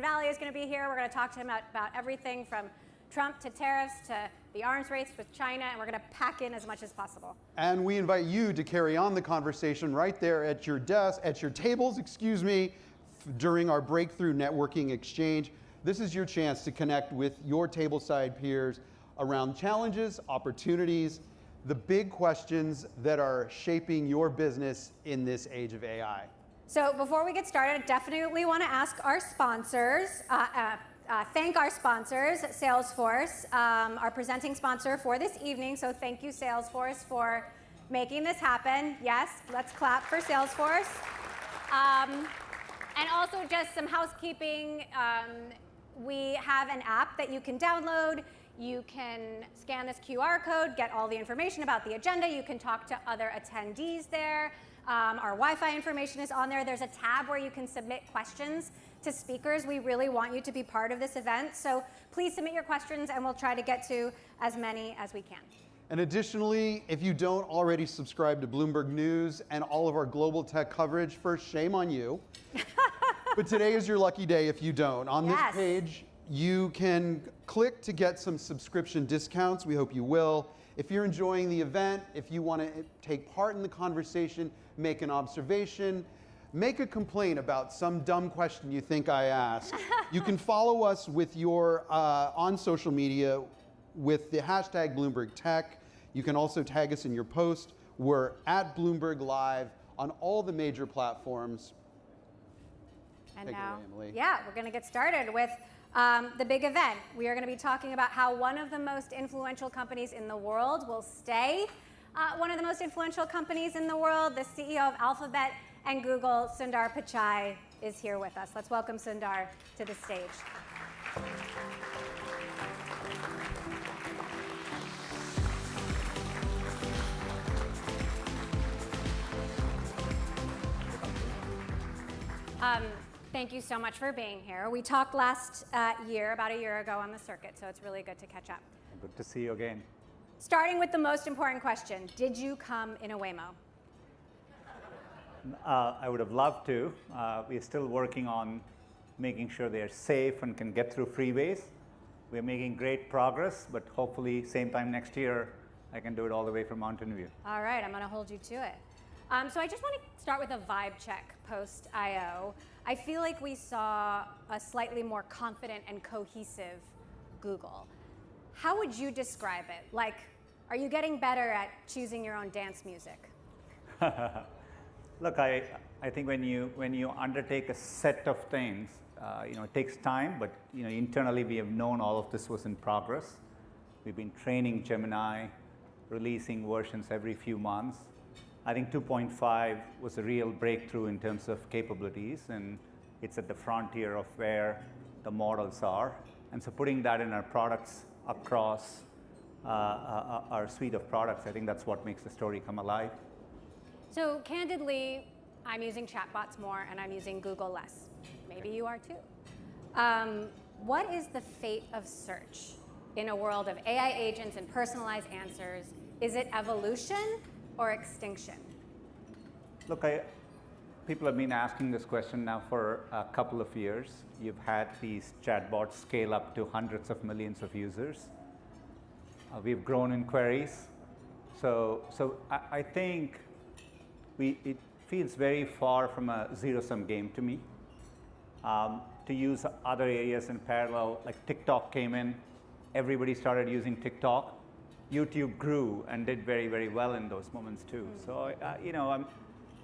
Valley is going to be here. We're going to talk to him about everything from Trump to tariffs to the arms race with China, and we're going to pack in as much as possible. And we invite you to carry on the conversation right there at your desk, at your tables, during our breakthrough networking exchange. This is your chance to connect with your tableside peers around challenges, opportunities, the big questions that are shaping your business in this age of AI. So before we get started, definitely want to ask our sponsors, thank our sponsors, Salesforce, our presenting sponsor for this evening. So thank you, Salesforce, for making this happen. Yes, let's clap for Salesforce. And also just some housekeeping. We have an app that you can download. You can scan this QR code, get all the information about the agenda. You can talk to other attendees there. Our Wi-Fi information is on there. There's a tab where you can submit questions to speakers. We really want you to be part of this event. So please submit your questions, and we'll try to get to as many as we can. And additionally, if you don't already subscribe to Bloomberg News and all of our global tech coverage, first, shame on you. But today is your lucky day if you don't. On this page, you can click to get some subscription discounts. We hope you will. If you're enjoying the event, if you want to take part in the conversation, make an observation, make a complaint about some dumb question you think I asked, you can follow us with your on social media with the hashtag Bloomberg Tech. You can also tag us in your post. We're at Bloomberg Live on all the major platforms. And now, we're going to get started with the big event. We are going to be talking about how one of the most influential companies in the world will stay one of the most influential companies in the world. The CEO of Alphabet and Google, Sundar Pichai, is here with us. Let's welcome Sundar to the stage. Thank you so much for being here. We talked last year, about a year ago, on the circuit, so it's really good to catch up. Good to see you again. Starting with the most important question, did you come in a Waymo? I would have loved to. We're still working on making sure they're safe and can get through freeways. We're making great progress, but hopefully same time next year, I can do it all the way from Mountain View. All right, I'm going to hold you to it. So I just want to start with a vibe check post-IO. I feel like we saw a slightly more confident and cohesive Google. How would you describe it? Like, are you getting better at choosing your own dance music? Look, I think when you undertake a set of things, it takes time, but internally we have known all of this was in progress. We've been training Gemini, releasing versions every few months. I think 2.5 was a real breakthrough in terms of capabilities, and it's at the frontier of where the models are. And so putting that in our products across our suite of products, I think that's what makes the story come alive. So candidly, I'm using chatbots more and I'm using Google less. Maybe you are too. What is the fate of search in a world of AI agents and personalized answers? Is it evolution or extinction? Look, people have been asking this question now for a couple of years. You've had these chatbots scale up to hundreds of millions of users. We've grown in queries. So I think it feels very far from a zero-sum game to me. To use other areas in parallel, like TikTok came in, everybody started using TikTok. YouTube grew and did very, very well in those moments too. So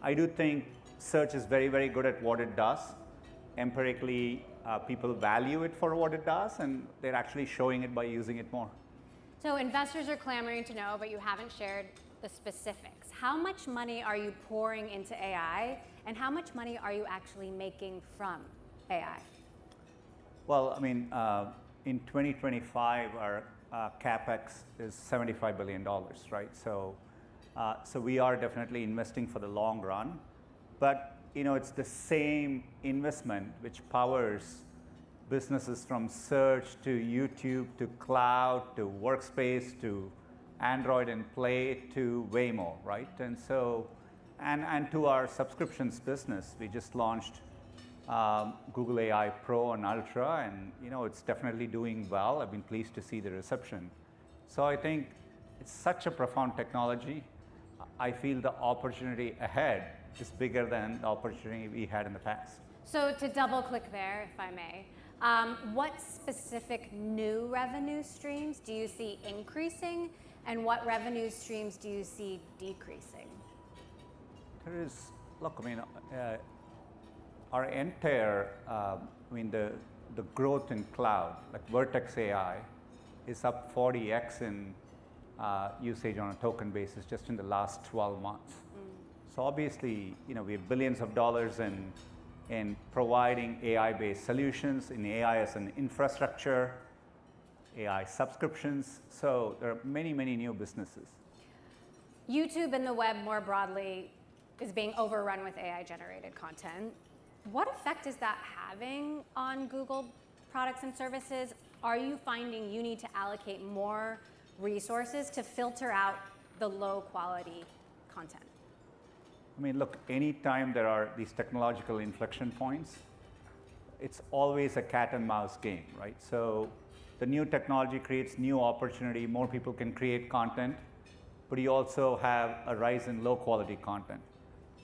I do think search is very, very good at what it does. Empirically, people value it for what it does, and they're actually showing it by using it more. So investors are clamoring to know, but you haven't shared the specifics. How much money are you pouring into AI, and how much money are you actually making from AI? Well, I mean, in 2025, our CapEx is $75 billion, right? So we are definitely investing for the long run. But it's the same investment which powers businesses from search to YouTube to cloud to workspace to Android and Play to Waymo, right? And so, and to our subscriptions business, we just launched Google AI Pro and Ultra, and it's definitely doing well. I've been pleased to see the reception. So I think it's such a profound technology. I feel the opportunity ahead is bigger than the opportunity we had in the past. So to double click there, if I may, what specific new revenue streams do you see increasing, and what revenue streams do you see decreasing? There is, look, our entire, the growth in cloud, like Vertex AI, is up 40x in usage on a token basis just in the last 12 months. So obviously, we have billions of dollars in providing AI-based solutions, in AI as an infrastructure, AI subscriptions. So there are many, many new businesses. YouTube and the web more broadly is being overrun with AI-generated content. What effect is that having on Google products and services? Are you finding you need to allocate more resources to filter out the low-quality content? Look, anytime there are these technological inflection points, it's always a cat and mouse game, right? So the new technology creates new opportunity, more people can create content, but you also have a rise in low-quality content.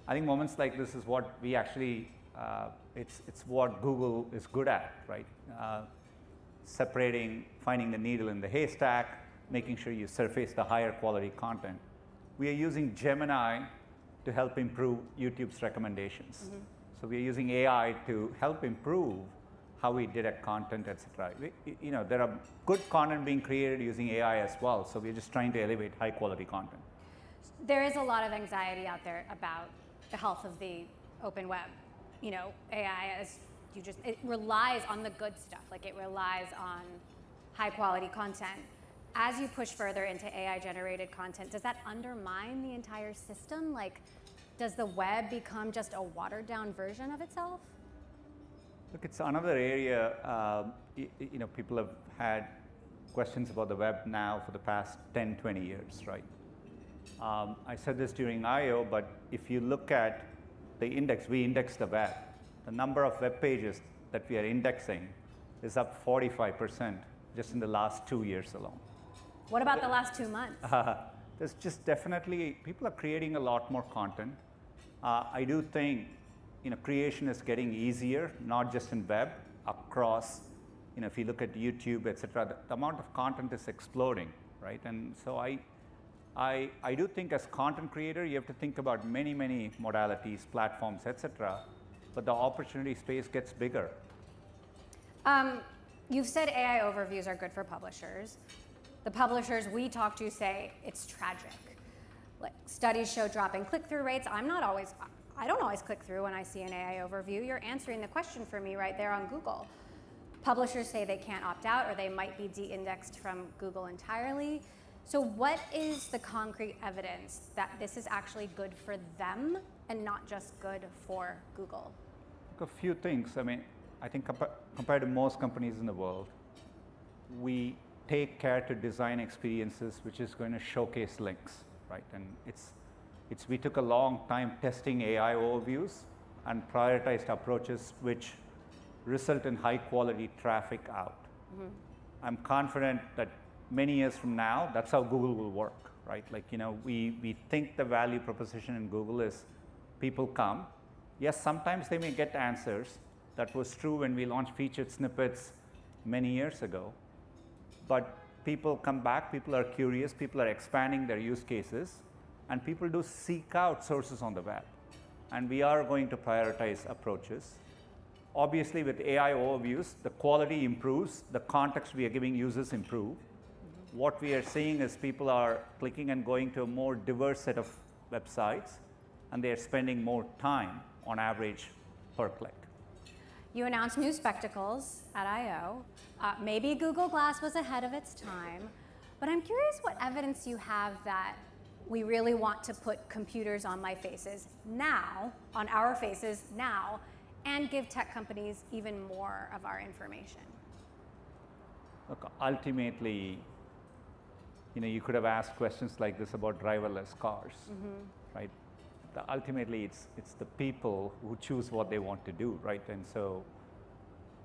I think moments like this is what we actually, it's what Google is good at, right? Separating, finding the needle in the haystack, making sure you surface the higher quality content. We are using Gemini to help improve YouTube's recommendations. So we are using AI to help improve how we detect content, et cetera. There are good content being created using AI as well, so we're just trying to elevate high quality content. There is a lot of anxiety out there about the health of the open web. AI, it relies on the good stuff, like it relies on high quality content. As you push further into AI generated content, does that undermine the entire system? Like, does the web become just a watered down version of itself? Look, it's another area, people have had questions about the web now for the past 10, 20 years, right? I said this during I/O, but if you look at the index, we index the web. The number of web pages that we are indexing is up 45% just in the last 2 years alone. What about the last 2 months? There's just definitely, people are creating a lot more content. I do think, creation is getting easier, not just in web, across, if you look at YouTube, et cetera, the amount of content is exploding, right? And so I do think as content creator, you have to think about many, many modalities, platforms, et cetera, but the opportunity space gets bigger. You've said AI overviews are good for publishers. The publishers we talk to say it's tragic. Like, studies show dropping click-through rates. I don't always click through when I see an AI overview. You're answering the question for me right there on Google. Publishers say they can't opt out, or they might be de-indexed from Google entirely. So what is the concrete evidence that this is actually good for them and not just good for Google? A few things. I think compared to most companies in the world, we take care to design experiences which is going to showcase links, right? And we took a long time testing AI overviews and prioritized approaches which result in high quality traffic out. I'm confident that many years from now, that's how Google will work, right? Like, we think the value proposition in Google is people come. Yes, sometimes they may get answers. That was true when we launched featured snippets many years ago. But people come back, people are curious, people are expanding their use cases, and people do seek out sources on the web. And we are going to prioritize approaches. Obviously, with AI overviews, the quality improves, the context we are giving users improve. What we are seeing is people are clicking and going to a more diverse set of websites, and they are spending more time on average per click. You announced new spectacles at I/O. Maybe Google Glass was ahead of its time, but I'm curious what evidence you have that we really want to put computers on my faces now, on our faces now, and give tech companies even more of our information. Look, ultimately, you could have asked questions like this about driverless cars, right? ultimately it's the people who choose what they want to do, right? And so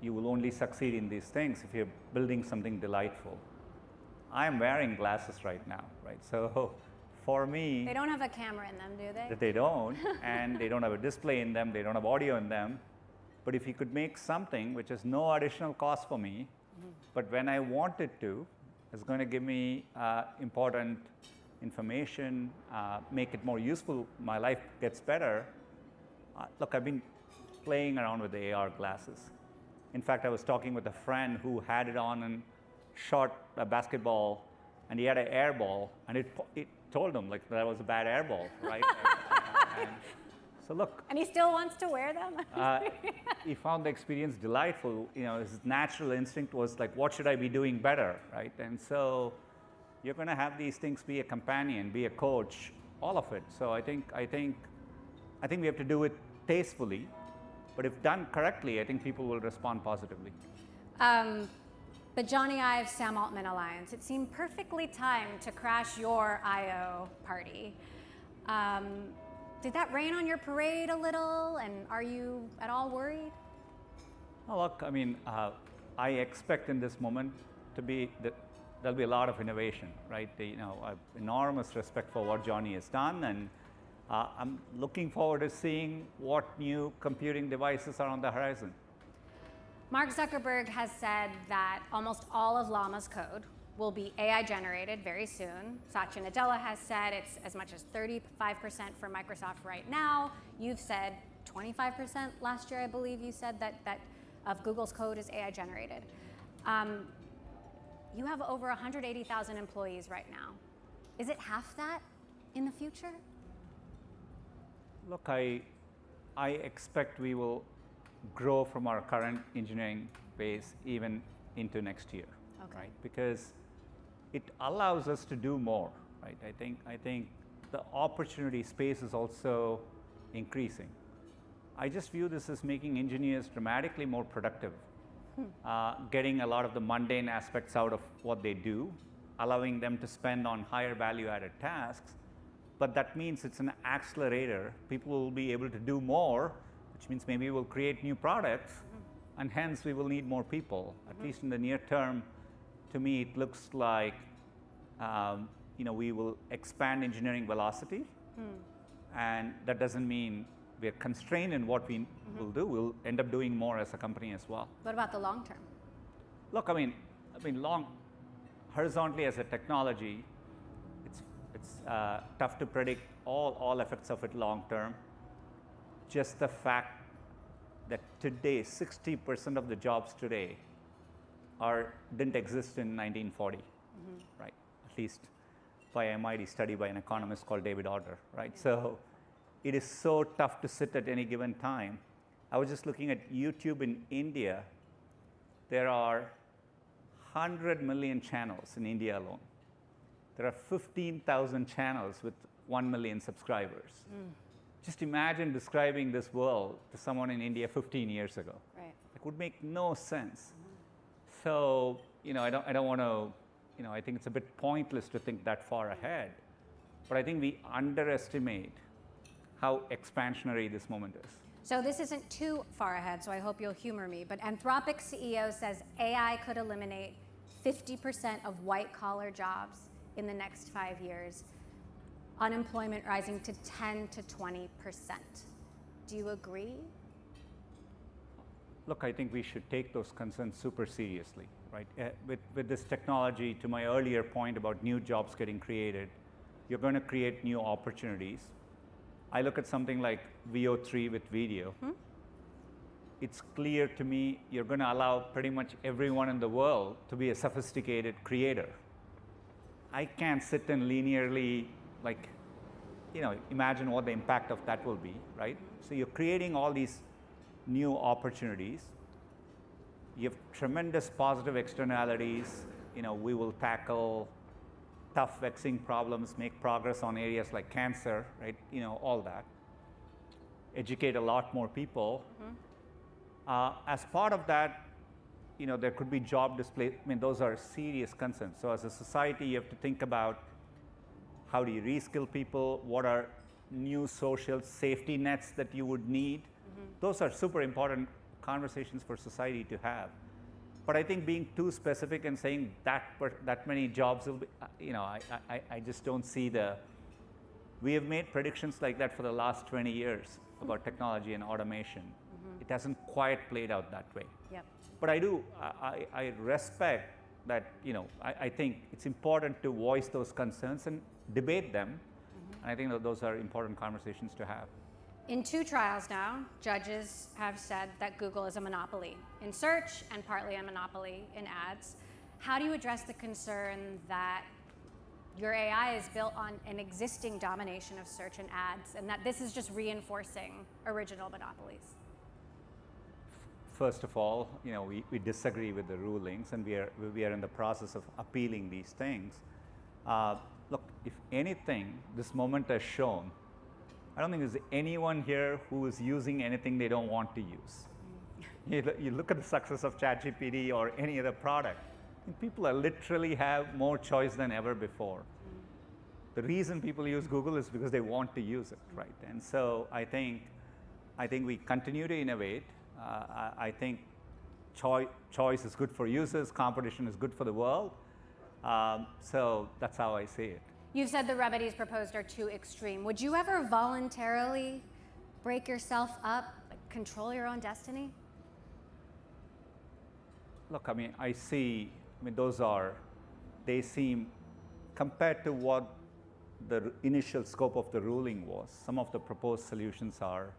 you will only succeed in these things if you're building something delightful. I'm wearing glasses right now, right? So for me, they don't have a camera in them, do they? They don't, and they don't have a display in them, they don't have audio in them. But if you could make something which is no additional cost for me, but when I want it to, it's going to give me important information, make it more useful, my life gets better. Look, I've been playing around with the AR glasses. In fact, I was talking with a friend who had it on and shot a basketball, and he had an air ball, and it told him like that was a bad air ball, right? and so look. And he still wants to wear them? He found the experience delightful. You know, his natural instinct was like, what should I be doing better, right? And so you're going to have these things be a companion, be a coach, all of it. So I think we have to do it tastefully, but if done correctly, I think people will respond positively. The Johnny Ive Sam Altman alliance, it seemed perfectly timed to crash your I/O party. Did that rain on your parade a little, and are you at all worried? Oh, look, I mean, I expect in this moment to be that there'll be a lot of innovation, right? I have enormous respect for what Johnny has done, and I'm looking forward to seeing what new computing devices are on the horizon. Mark Zuckerberg has said that almost all of Llama's code will be AI generated very soon. Satya Nadella has said it's as much as 35% for Microsoft right now. You've said 25% last year, I believe you said that of Google's code is AI generated. You have over 180,000 employees right now. Is it half that in the future? Look, I expect we will grow from our current engineering base even into next year, right? Because it allows us to do more, right? I think the opportunity space is also increasing. I just view this as making engineers dramatically more productive, getting a lot of the mundane aspects out of what they do, allowing them to spend on higher value-added tasks. But that means it's an accelerator. People will be able to do more, which means maybe we'll create new products, and hence we will need more people. At least in the near term, to me, it looks like we will expand engineering velocity, and that doesn't mean we're constrained in what we will do. We'll end up doing more as a company as well. What about the long term? Look, I mean, horizontally as a technology, it's tough to predict all effects of it long term. Just the fact that today, 60% of the jobs today didn't exist in 1940, right? At least by MIT study by an economist called David Autor, right? So it is so tough to sit at any given time. I was just looking at YouTube in India. There are 100 million channels in India alone. There are 15,000 channels with 1 million subscribers. Just imagine describing this world to someone in India 15 years ago. Right. It would make no sense. So, I don't want to, I think it's a bit pointless to think that far ahead. But I think we underestimate how expansionary this moment is. So this isn't too far ahead, so I hope you'll humor me, but Anthropic CEO says AI could eliminate 50% of white-collar jobs in the next 5 years, unemployment rising to 10 to 20%. Do you agree? Look, I think we should take those concerns super seriously, right? With this technology, to my earlier point about new jobs getting created, you're going to create new opportunities. I look at something like VO3 with video. It's clear to me you're going to allow pretty much everyone in the world to be a sophisticated creator. I can't sit and linearly, imagine what the impact of that will be, right? So you're creating all these new opportunities. You have tremendous positive externalities. We will tackle tough, vexing problems, make progress on areas like cancer, right? All that. Educate a lot more people. As part of that, there could be job displacement. I mean, those are serious concerns. So as a society, you have to think about how do you reskill people? What are new social safety nets that you would need. Those are super important conversations for society to have. But I think being too specific and saying that many jobs will be, I just don't see the. We have made predictions like that for the last 20 years about technology and automation. It hasn't quite played out that way. Yep. But I respect that, I think it's important to voice those concerns and debate them. And I think that those are important conversations to have. In 2 trials now, judges have said that Google is a monopoly in search and partly a monopoly in ads. How do you address the concern that your AI is built on an existing domination of search and ads, and that this is just reinforcing original monopolies? First of all, we disagree with the rulings, and we are in the process of appealing these things. Look, if anything, this moment has shown, I don't think there's anyone here who is using anything they don't want to use. You look at the success of ChatGPT or any other product, and people are literally have more choice than ever before. The reason people use Google is because they want to use it, right? And so I think we continue to innovate. I think choice is good for users, competition is good for the world. So that's how I see it. You've said the remedies proposed are too extreme. Would you ever voluntarily break yourself up, control your own destiny? Look, they seem, compared to what the initial scope of the ruling was, some of the proposed solutions are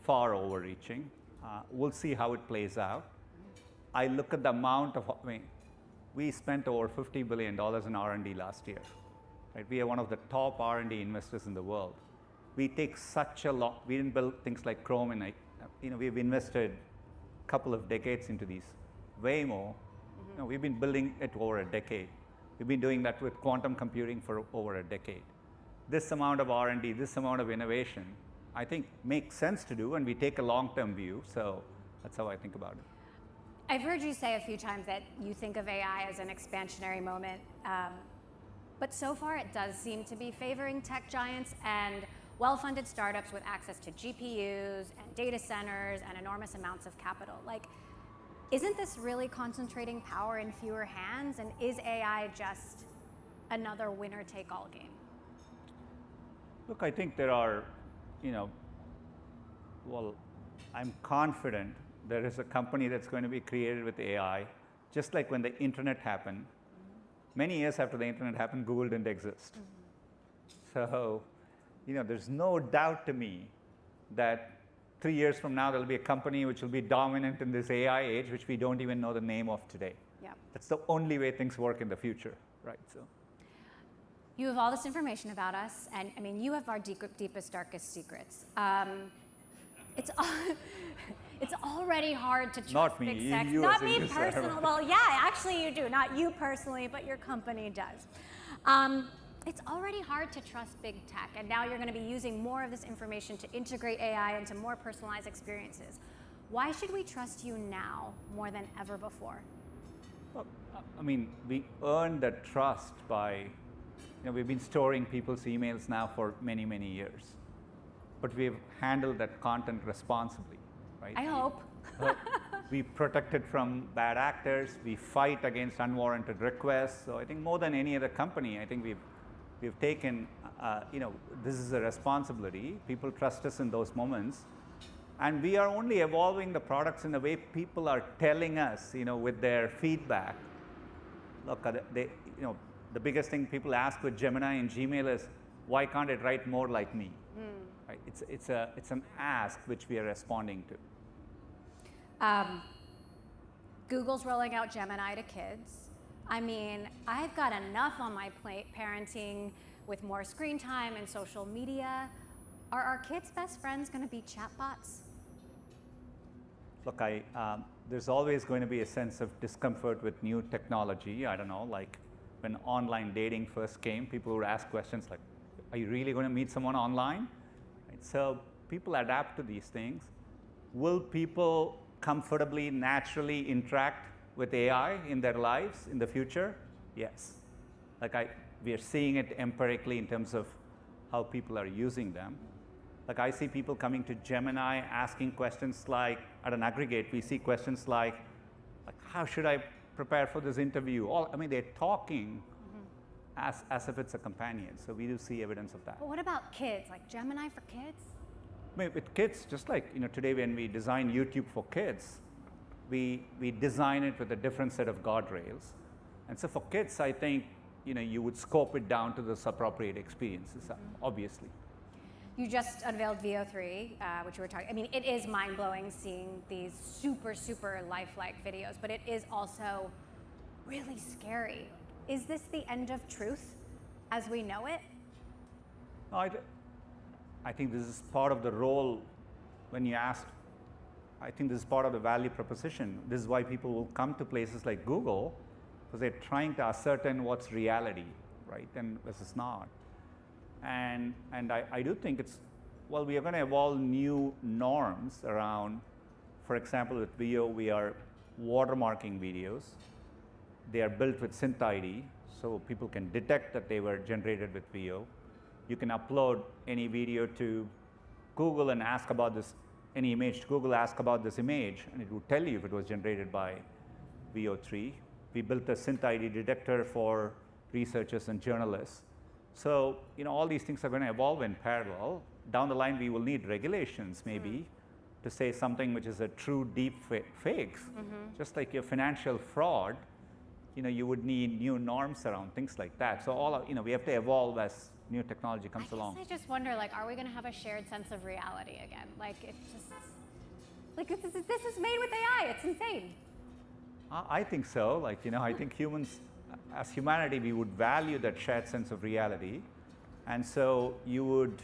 far overreaching. We'll see how it plays out. I look at the amount of, we spent over $50 billion in R&D last year. Right? We are one of the top R&D investors in the world. We take such a lot. We didn't build things like Chrome, and we've invested a couple of decades into these. Waymo, we've been building it over a decade. We've been doing that with quantum computing for over a decade. This amount of R&D, this amount of innovation, I think makes sense to do, and we take a long-term view. So that's how I think about it. I've heard you say a few times that you think of AI as an expansionary moment, but so far it does seem to be favoring tech giants and well-funded startups with access to GPUs and data centers and enormous amounts of capital. Isn't this really concentrating power in fewer hands, and is AI just another winner-take-all game? Look, I think there are, I'm confident there is a company that's going to be created with AI, just like when the internet happened. Many years after the internet happened, Google didn't exist. So, there's no doubt to me that 3 years from now, there'll be a company which will be dominant in this AI age, which we don't even know the name of today. Yeah. That's the only way things work in the future, right? So, you have all this information about us, and you have our deepest, darkest secrets. It's already hard to trust not me, big tech. you Not as a me user. personally. Well, yeah, actually you do. Not you personally, but your company does. It's already hard to trust big tech, and now you're going to be using more of this information to integrate AI into more personalized experiences. Why should we trust you now more than ever before? Well, we earned that trust by, we've been storing people's emails now for many, many years. But we've handled that content responsibly, right? I hope. We protect it from bad actors. We fight against unwarranted requests. So I think more than any other company, I think we've taken, this is a responsibility. People trust us in those moments. And we are only evolving the products in the way people are telling us, with their feedback. Look, the biggest thing people ask with Gemini and Gmail is, why can't it write more like me? Right? It's an ask which we are responding to. Google's rolling out Gemini to kids. I've got enough on my plate parenting with more screen time and social media. Are our kids' best friends going to be chatbots? Look, there's always going to be a sense of discomfort with new technology. I don't know, like when online dating first came, people would ask questions like, are you really going to meet someone online? Right? So people adapt to these things. Will people comfortably, naturally interact with AI in their lives in the future? Yes. We are seeing it empirically in terms of how people are using them. Like I see people coming to Gemini asking questions like, at an aggregate, we see questions like how should I prepare for this interview? I mean, they're talking as if it's a companion. So we do see evidence of that. But what about kids? Like Gemini for kids? I mean, with kids, just like today when we design YouTube for kids, we design it with a different set of guardrails. And so for kids, I think you would scope it down to the appropriate experiences, obviously. You just unveiled VO3, which you were talking. I mean, it is mind-blowing seeing these super, super lifelike videos, but it is also really scary. Is this the end of truth as we know it? No, I think this is part of the role when you ask. I think this is part of the value proposition. This is why people will come to places like Google, because they're trying to ascertain what's reality, right, and versus not. And I do think we are going to evolve new norms around, for example, with VO, we are watermarking videos. They are built with synth ID, so people can detect that they were generated with VO. You can upload any video to Google and ask about this, any image to Google, ask about this image, and it will tell you if it was generated by VO3. We built a synth ID detector for researchers and journalists. So, all these things are going to evolve in parallel. Down the line, we will need regulations, maybe, to say something which is a true deep fakes. Just like your financial fraud, you would need new norms around things like that. So we have to evolve as new technology comes along. I just wonder, are we going to have a shared sense of reality again? This is made with AI. It's insane. I think so. I think humans, as humanity, we would value that shared sense of reality, and so you would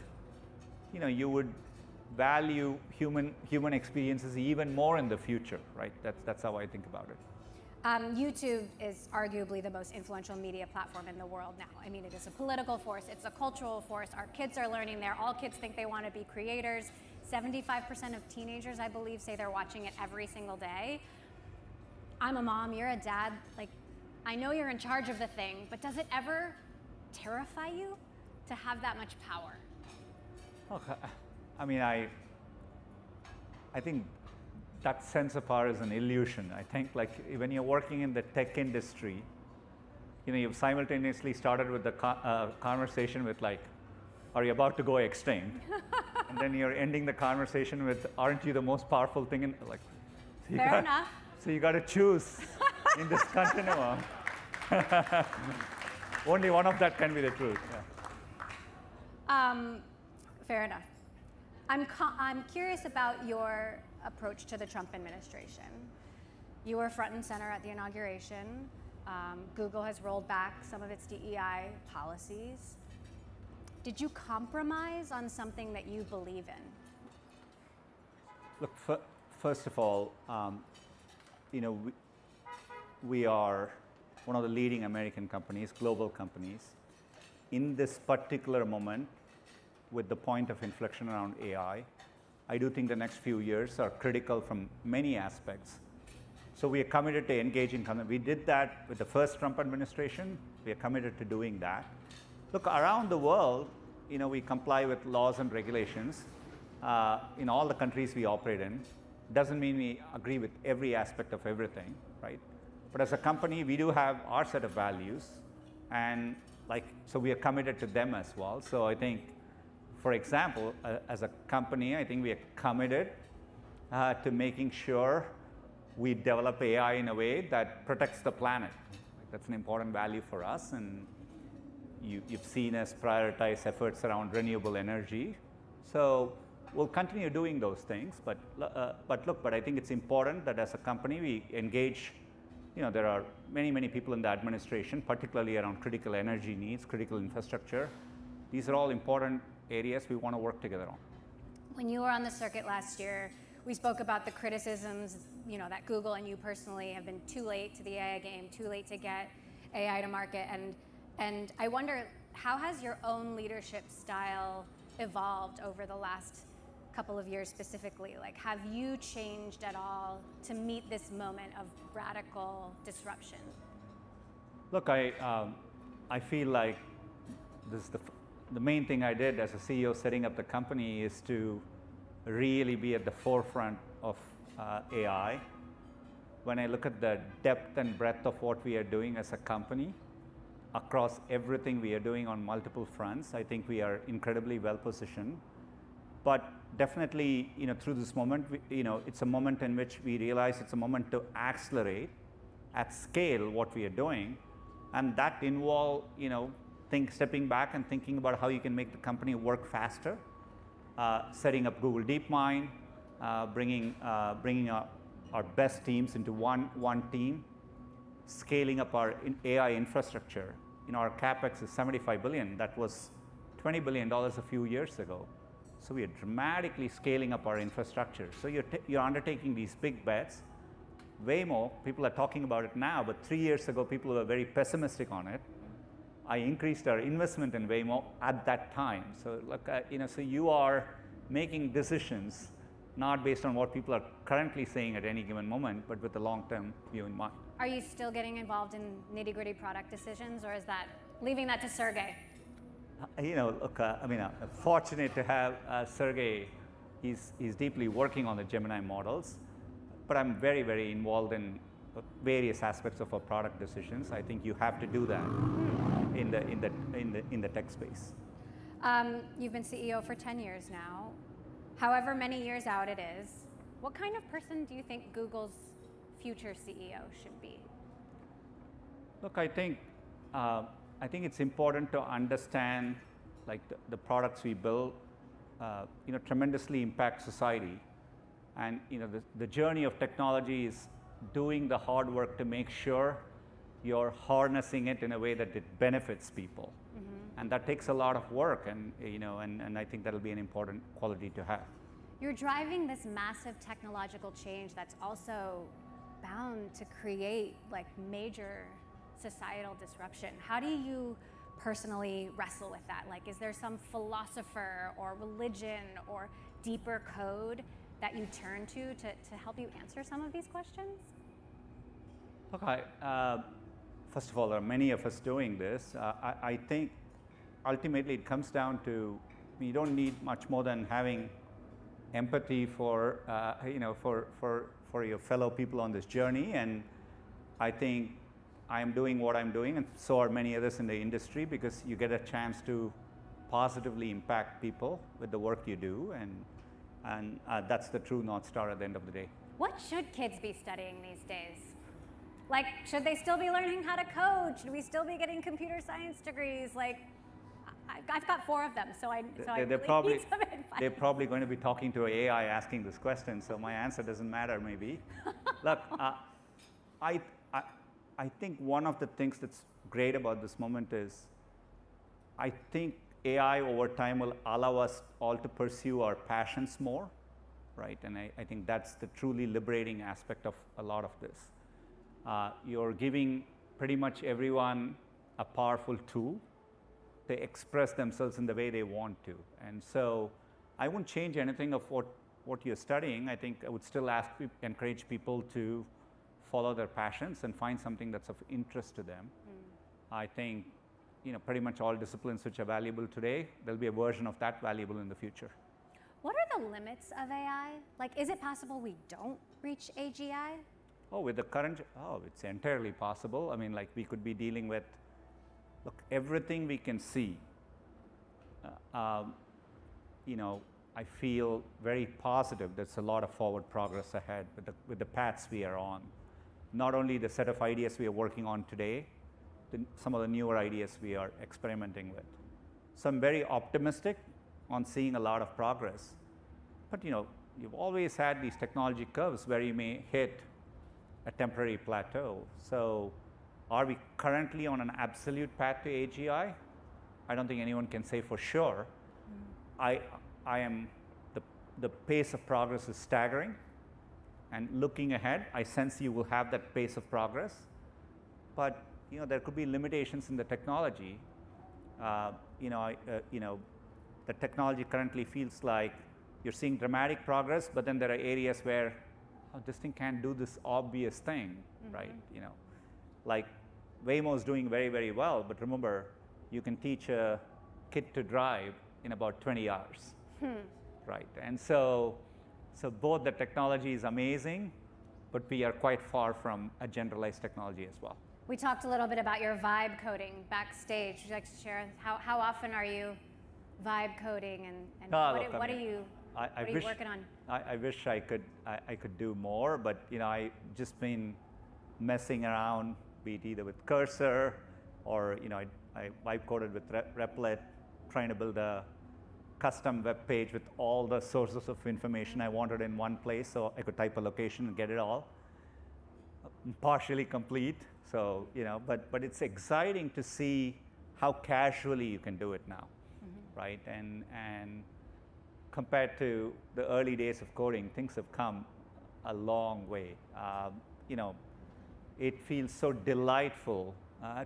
value human experiences even more in the future, right? That's how I think about it. YouTube is arguably the most influential media platform in the world now. I mean, it is a political force, it's a cultural force. Our kids are learning there. All kids think they want to be creators. 75% of teenagers, I believe, say they're watching it every single day. I'm a mom, you're a dad. I know you're in charge of the thing, but does it ever terrify you to have that much power? Okay. I mean, I think that sense of power is an illusion. I think when you're working in the tech industry, you've simultaneously started with the conversation with are you about to go extinct? And then you're ending the conversation with, aren't you the most powerful thing in Fair enough. So you got to choose in this continuum. Only one of that can be the truth. Yeah. Fair enough. I'm curious about your approach to the Trump administration. You were front and center at the inauguration. Google has rolled back some of its DEI policies. Did you compromise on something that you believe in? Look, first of all, we are one of the leading American companies, global companies. In this particular moment, with the point of inflection around AI, I do think the next few years are critical from many aspects. So we are committed to engaging. We did that with the first Trump administration. We are committed to doing that. Look, around the world, we comply with laws and regulations in all the countries we operate in. Doesn't mean we agree with every aspect of everything, right? But as a company, we do have our set of values, and so we are committed to them as well. So I think, for example, as a company, I think we are committed to making sure we develop AI in a way that protects the planet. That's an important value for us, and you've seen us prioritize efforts around renewable energy. So we'll continue doing those things, but I think it's important that as a company we engage. There are many people in the administration, particularly around critical energy needs, critical infrastructure. These are all important areas we want to work together on. When you were on the circuit last year, we spoke about the criticisms, that Google and you personally have been too late to the AI game, too late to get AI to market, and I wonder, how has your own leadership style evolved over the last couple of years specifically? Have you changed at all to meet this moment of radical disruption? Look, I feel like this is the main thing I did as a CEO setting up the company is to really be at the forefront of AI. When I look at the depth and breadth of what we are doing as a company, across everything we are doing on multiple fronts, I think we are incredibly well positioned. But definitely, through this moment, it's a moment in which we realize it's a moment to accelerate at scale what we are doing, and that involves, stepping back and thinking about how you can make the company work faster, setting up Google DeepMind, bringing our best teams into one team, scaling up our AI infrastructure. Our capex is $75 billion. That was $20 billion a few years ago. So we are dramatically scaling up our infrastructure. So you're undertaking these big bets. Waymo, people are talking about it now, but 3 years ago, people were very pessimistic on it. I increased our investment in Waymo at that time. So, so you are making decisions not based on what people are currently saying at any given moment, but with the long-term view in mind. Are you still getting involved in nitty-gritty product decisions, or is that leaving that to Sergey? I'm fortunate to have Sergey. He's deeply working on the Gemini models, but I'm very, very involved in various aspects of our product decisions. I think you have to do that in the tech space. You've been CEO for 10 years now. However many years out it is, what kind of person do you think Google's future CEO should be? Look, I think it's important to understand, the products we build, tremendously impact society, and the journey of technology is doing the hard work to make sure you're harnessing it in a way that it benefits people, and that takes a lot of work, and I think that'll be an important quality to have. You're driving this massive technological change that's also bound to create major societal disruption. How do you personally wrestle with that? Is there some philosopher or religion or deeper code that you turn to help you answer some of these questions? Look, first of all, there are many of us doing this. I think ultimately it comes down to, you don't need much more than having empathy for your fellow people on this journey, and I think I'm doing what I'm doing, and so are many others in the industry, because you get a chance to positively impact people with the work you do, and that's the true North Star at the end of the day. What should kids be studying these days? Should they still be learning how to code? Should we still be getting computer science degrees? I've got 4 of them, so I really need some advice. They're probably going to be talking to AI asking this question, so my answer doesn't matter, maybe. Look, I think one of the things that's great about this moment is, I think AI over time will allow us all to pursue our passions more, right? And I think that's the truly liberating aspect of a lot of this. You're giving pretty much everyone a powerful tool to express themselves in the way they want to. And so I wouldn't change anything of what you're studying. I think I would still encourage people to follow their passions and find something that's of interest to them. I think pretty much all disciplines which are valuable today, there'll be a version of that valuable in the future. What are the limits of AI? Is it possible we don't reach AGI? It's entirely possible. We could be dealing with, everything we can see. I feel very positive there's a lot of forward progress ahead with the paths we are on. Not only the set of ideas we are working on today, some of the newer ideas we are experimenting with. So I'm very optimistic on seeing a lot of progress. But you've always had these technology curves where you may hit a temporary plateau. So are we currently on an absolute path to AGI? I don't think anyone can say for sure. The pace of progress is staggering. And looking ahead, I sense you will have that pace of progress. But there could be limitations in the technology. The technology currently feels like you're seeing dramatic progress, but then there are areas where this thing can't do this obvious thing, right? Waymo is doing very, very well, but remember, you can teach a kit to drive in about 20 hours. Right? And so both the technology is amazing, but we are quite far from a generalized technology as well. We talked a little bit about your vibe coding backstage. Would you like to share how often are you vibe coding and what are you working on? I wish I could do more, but I just been messing around, be it either with Cursor or I vibe coded with Replit, trying to build a custom web page with all the sources of information I wanted in one place, so I could type a location and get it all. Partially complete, so but it's exciting to see how casually you can do it now, right? And compared to the early days of coding, things have come a long way. It feels so delightful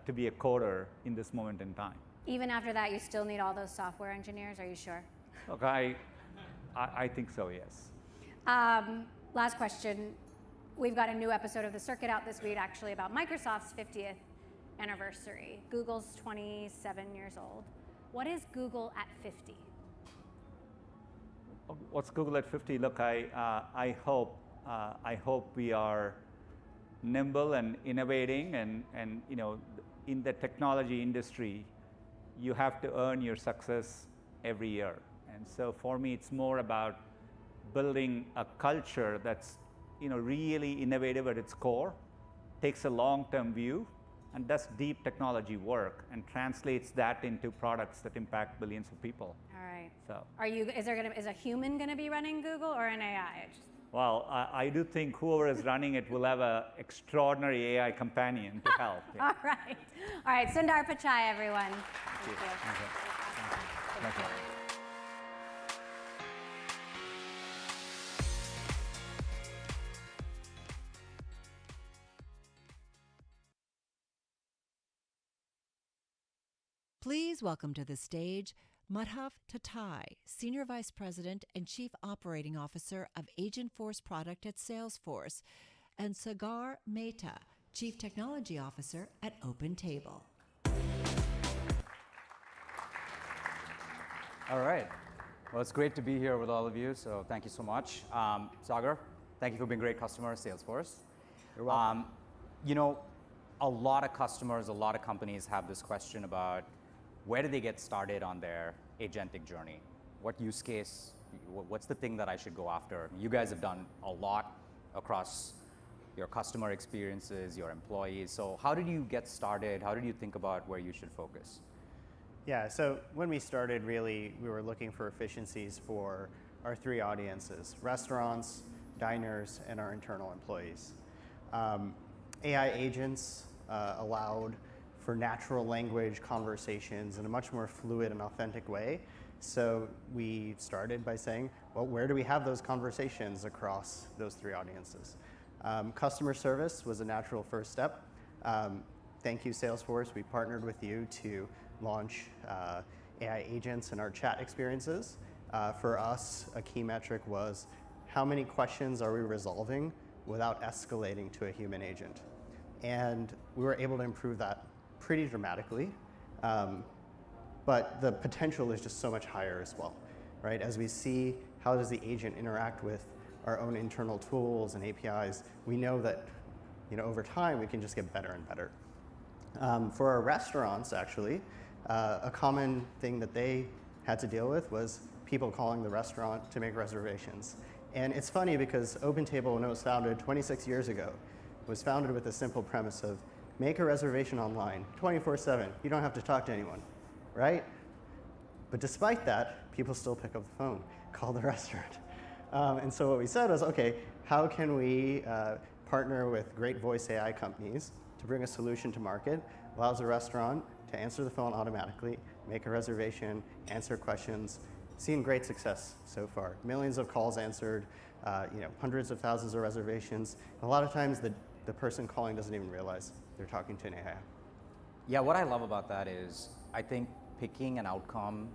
to be a coder in this moment in time. Even after that, you still need all those software engineers, are you sure? Okay, I think so, yes. Last question. We've got a new episode of The Circuit out this week, actually, about Microsoft's 50th anniversary. Google's 27 years old. What is Google at 50? What's Google at 50? Look, I hope we are nimble and innovating, and in the technology industry, you have to earn your success every year. And so for me, it's more about building a culture that's really innovative at its core, takes a long-term view, and does deep technology work and translates that into products that impact billions of people. All right. So, is a human going to be running Google or an AI? Well, I do think whoever is running it will have an extraordinary AI companion to help. Yeah. All right. Sundar Pichai, everyone. Thank you. Thank you. Please welcome to the stage Madhav Tatai, Senior Vice President and Chief Operating Officer of Agentforce Product at Salesforce, and Sagar Mehta, Chief Technology Officer at OpenTable. All right. Well, it's great to be here with all of you, so thank you so much. Sagar, thank you for being a great customer at Salesforce. You're welcome. A lot of customers, a lot of companies have this question about where do they get started on their agentic journey? What use case, what's the thing that I should go after? You guys have done a lot across your customer experiences, your employees. So how did you get started? How did you think about where you should focus? Yeah, so when we started, really, we were looking for efficiencies for our three audiences: restaurants, diners, and our internal employees. AI agents allowed for natural language conversations in a much more fluid and authentic way. So we started by saying, well, where do we have those conversations across those three audiences? Customer service was a natural first step. Thank you, Salesforce. We partnered with you to launch AI agents in our chat experiences. For us, a key metric was how many questions are we resolving without escalating to a human agent? And we were able to improve that pretty dramatically, but the potential is just so much higher as well, right? As we see how does the agent interact with our own internal tools and APIs, we know that over time we can just get better and better. For our restaurants, actually, a common thing that they had to deal with was people calling the restaurant to make reservations. And it's funny because OpenTable, when it was founded 26 years ago, was founded with the simple premise of make a reservation online 24/7. You don't have to talk to anyone, right? But despite that, people still pick up the phone, call the restaurant. And so what we said was, okay, how can we partner with great voice AI companies to bring a solution to market, allows a restaurant to answer the phone automatically, make a reservation, answer questions. Seen great success so far. Millions of calls answered, hundreds of thousands of reservations. A lot of times the person calling doesn't even realize they're talking to an AI. Yeah, what I love about that is I think picking an outcome,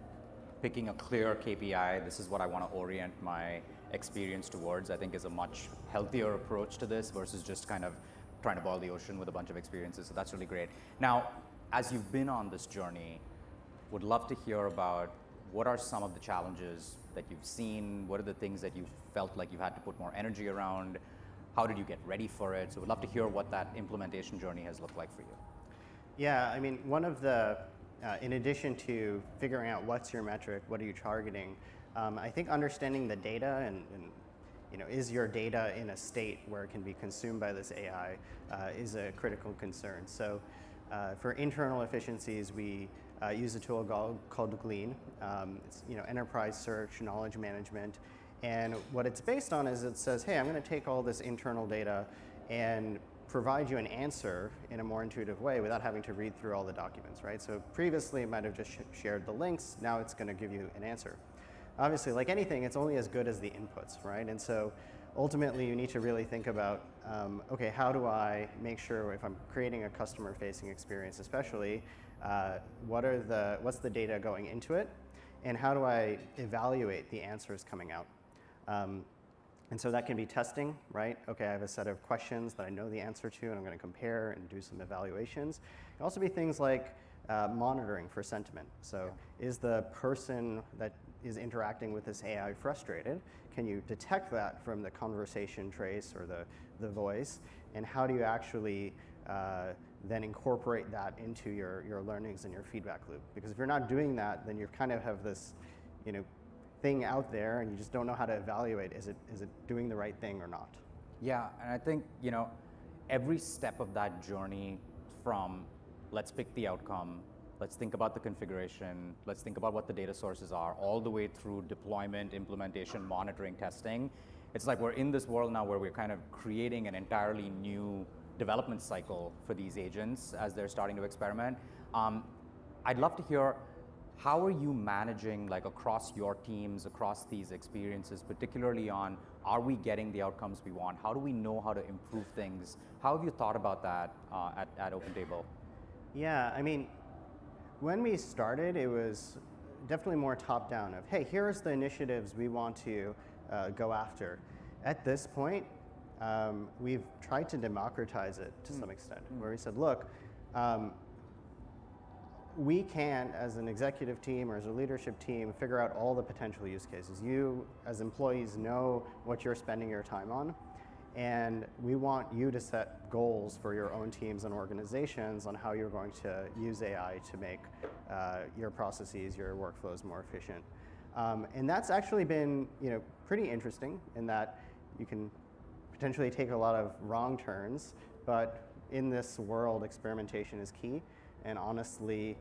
picking a clear KPI, this is what I want to orient my experience towards, I think is a much healthier approach to this versus just kind of trying to boil the ocean with a bunch of experiences. So that's really great. Now, as you've been on this journey, would love to hear about what are some of the challenges that you've seen, what are the things that you felt like you had to put more energy around, how did you get ready for it? So we'd love to hear what that implementation journey has looked like for you. Yeah, I mean, one of the, in addition to figuring out what's your metric, what are you targeting, I think understanding the data and is your data in a state where it can be consumed by this AI is a critical concern. So for internal efficiencies, we use a tool called Glean. It's enterprise search, knowledge management. And what it's based on is it says, hey, I'm going to take all this internal data and provide you an answer in a more intuitive way without having to read through all the documents, right? So previously it might have just shared the links. Now it's going to give you an answer. Obviously, like anything, it's only as good as the inputs, right? And so ultimately you need to really think about, okay, how do I make sure if I'm creating a customer-facing experience especially, what's the data going into it? And how do I evaluate the answers coming out? And so that can be testing, right? Okay, I have a set of questions that I know the answer to, and I'm going to compare and do some evaluations. It can also be things like monitoring for sentiment. So is the person that is interacting with this AI frustrated? Can you detect that from the conversation trace or the voice? And how do you actually then incorporate that into your learnings and your feedback loop? Because if you're not doing that, then you kind of have this, thing out there, and you just don't know how to evaluate, is it doing the right thing or not? Yeah, and I think, every step of that journey from let's pick the outcome, let's think about the configuration, let's think about what the data sources are, all the way through deployment, implementation, monitoring, testing. It's like we're in this world now where we're kind of creating an entirely new development cycle for these agents as they're starting to experiment. I'd love to hear, how are you managing, like across your teams, across these experiences, particularly on, are we getting the outcomes we want? How do we know how to improve things? How have you thought about that at OpenTable? Yeah, I mean, when we started, it was definitely more top-down of, hey, here's the initiatives we want to go after. At this point, we've tried to democratize it to some extent, where we said, look, we can, as an executive team or as a leadership team, figure out all the potential use cases. You, as employees, know what you're spending your time on, and we want you to set goals for your own teams and organizations on how you're going to use AI to make your processes, your workflows more efficient. And that's actually been, pretty interesting in that you can potentially take a lot of wrong turns, but in this world, experimentation is key. And honestly,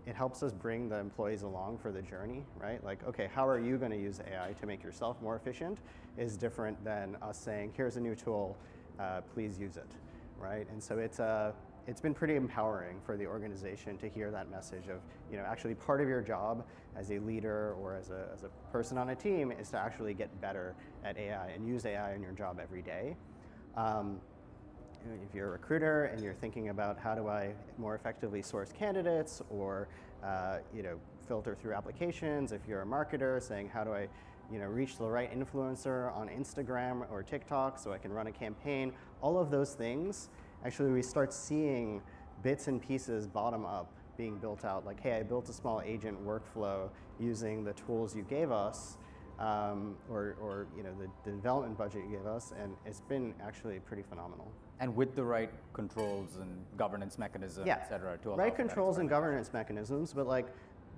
it helps us bring the employees along for the journey, right? Like, okay, how are you going to use AI to make yourself more efficient is different than us saying, here's a new tool, please use it, right? And so it's been pretty empowering for the organization to hear that message of, actually part of your job as a leader or as a person on a team is to actually get better at AI and use AI in your job every day. If you're a recruiter and you're thinking about how do I more effectively source candidates or filter through applications, if you're a marketer saying how do I reach the right influencer on Instagram or TikTok so I can run a campaign, all of those things, actually we start seeing bits and pieces bottom up being built out. Like, hey, I built a small agent workflow using the tools you gave us, or the development budget you gave us, and it's been actually pretty phenomenal. And with the right controls and governance mechanisms, et cetera, to allow right controls and governance mechanisms, but like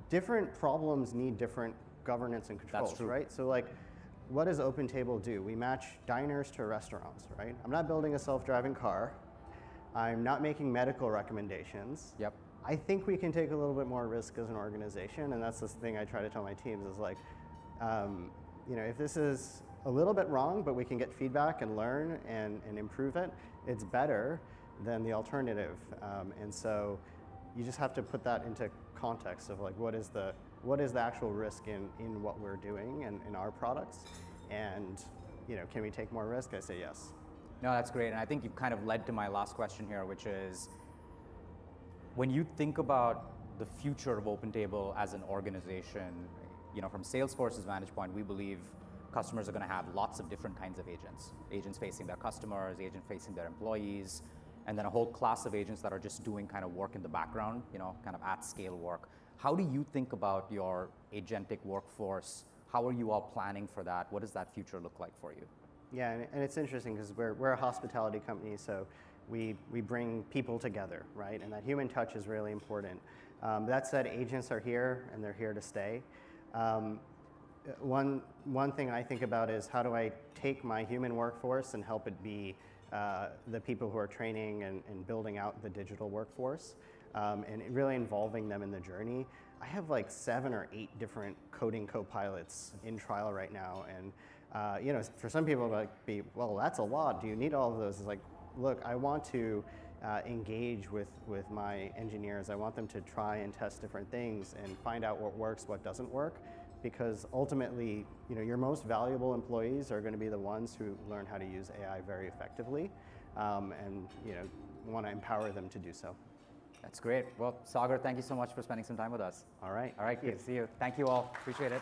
different problems need different governance and controls, That's true. right? So like, what does OpenTable do? We match diners to restaurants, right? I'm not building a self-driving car. I'm not making medical recommendations. Yep. I think we can take a little bit more risk as an organization, and that's the thing I try to tell my teams is like, if this is a little bit wrong, but we can get feedback and learn and improve it, it's better than the alternative. And so you just have to put that into context of like, what is the actual risk in what we're doing and in our products? And can we take more risk? I say yes. No, that's great. And I think you've kind of led to my last question here, which is, when you think about the future of OpenTable as an organization, from Salesforce's vantage point, we believe customers are going to have lots of different kinds of agents. Agents facing their customers, agents facing their employees, and then a whole class of agents that are just doing kind of work in the background, kind of at scale work. How do you think about your agentic workforce? How are you all planning for that? What does that future look like for you? Yeah, and it's interesting because we're a hospitality company, so we bring people together, right? And that human touch is really important. That said, agents are here and they're here to stay. One thing I think about is how do I take my human workforce and help it be the people who are training and building out the digital workforce, and really involving them in the journey. I have like 7 or 8 different coding co-pilots in trial right now, and you know, for some people, well, that's a lot. Do you need all of those? It's like, look, I want to engage with my engineers. I want them to try and test different things and find out what works, what doesn't work, because ultimately, you know, your most valuable employees are going to be the ones who learn how to use AI very effectively, and you know, want to empower them to do so. That's great. Well, Sagar, thank you so much for spending some time with us. All right. All right, good to see you. Thank you all. Appreciate it.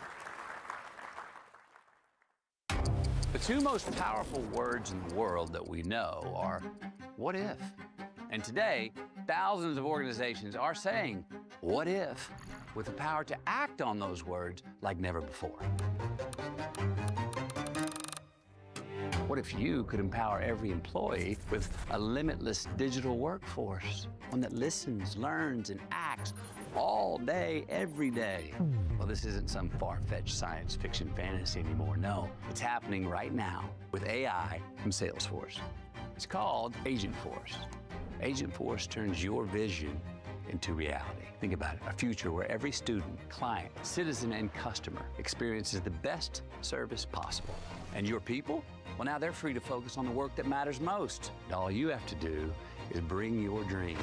The 2 most powerful words in the world that we know are, what if? And today, thousands of organizations are saying, what if? With the power to act on those words like never before. What if you could empower every employee with a limitless digital workforce? One that listens, learns, and acts all day, every day. Well, this isn't some far-fetched science fiction fantasy anymore. No, it's happening right now with AI from Salesforce. It's called Agentforce. Agentforce turns your vision into reality. Think about it, a future where every student, client, citizen, and customer experiences the best service possible. And your people? Well, now they're free to focus on the work that matters most. And all you have to do is bring your dream.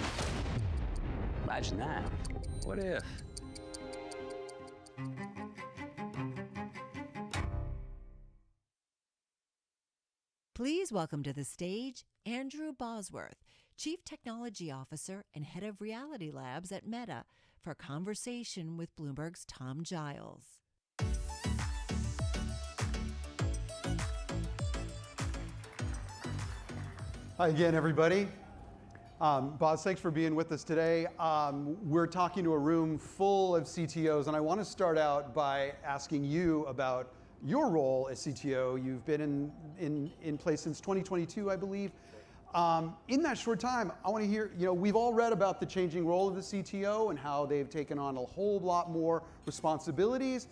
Imagine that. What if? Please welcome to the stage Andrew Bosworth, Chief Technology Officer and Head of Reality Labs at Meta, for a conversation with Bloomberg's Tom Giles. Hi again, everybody. Boz, thanks for being with us today. We're talking to a room full of CTOs, and I want to start out by asking you about your role as CTO. You've been in place since 2022, I believe. In that short time, I want to hear, you know, we've all read about the changing role of the CTO and how they've taken on a whole lot more responsibilities.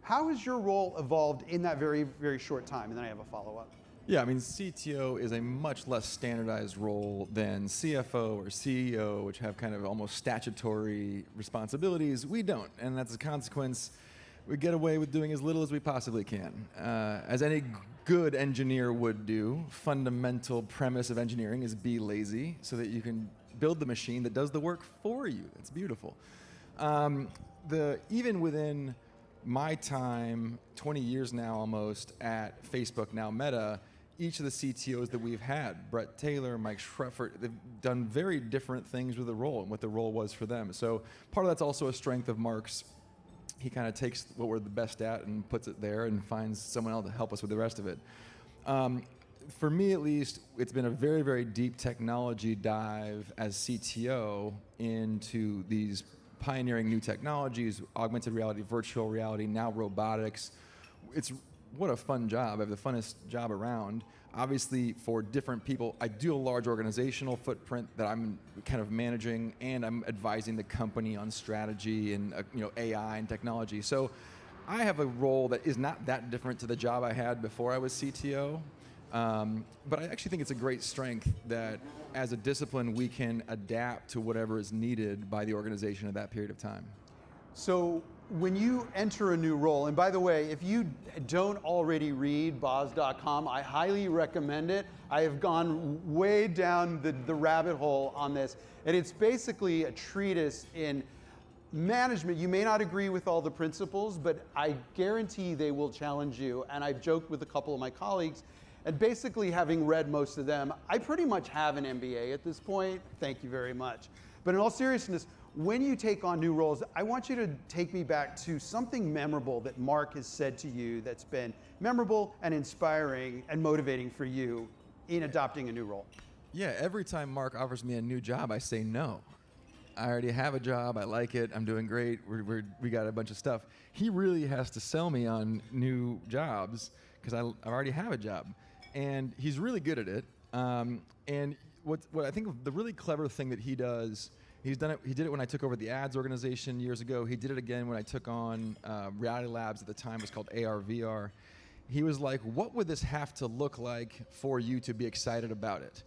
How has your role evolved in that very, very short time? And then I have a follow-up. Yeah, I mean, CTO is a much less standardized role than CFO or CEO, which have kind of almost statutory responsibilities. We don't, and that's a consequence. We get away with doing as little as we possibly can. As any good engineer would do, fundamental premise of engineering is be lazy so that you can build the machine that does the work for you. That's beautiful. Even within my time, 20 years now almost, at Facebook, now Meta, each of the CTOs that we've had, Brett Taylor, Mike Schreffert, they've done very different things with the role and what the role was for them. So part of that's also a strength of Mark's. He kind of takes what we're the best at and puts it there and finds someone else to help us with the rest of it. For me, at least, it's been a very, very deep technology dive as CTO into these pioneering new technologies, augmented reality, virtual reality, now robotics. What a fun job. I have the funnest job around. Obviously, for different people, I do a large organizational footprint that I'm kind of managing, and I'm advising the company on strategy and AI and technology. So I have a role that is not that different to the job I had before I was CTO. But I actually think it's a great strength that as a discipline, we can adapt to whatever is needed by the organization at that period of time. So when you enter a new role, and by the way, if you don't already read Boz.com, I highly recommend it. I have gone way down the rabbit hole on this, and it's basically a treatise in management. You may not agree with all the principles, but I guarantee they will challenge you. And I've joked with a couple of my colleagues, and basically having read most of them, I pretty much have an MBA at this point. Thank you very much. But in all seriousness, when you take on new roles, I want you to take me back to something memorable that Mark has said to you that's been memorable and inspiring and motivating for you in adopting a new role. Yeah, every time Mark offers me a new job, I say no. I already have a job. I like it. I'm doing great. We got a bunch of stuff. He really has to sell me on new jobs because I already have a job. And he's really good at it. And what I think of the really clever thing that he does, he did it when I took over the ads organization years ago. He did it again when I took on Reality Labs at the time. It was called AR, VR. He was like, what would this have to look like for you to be excited about it?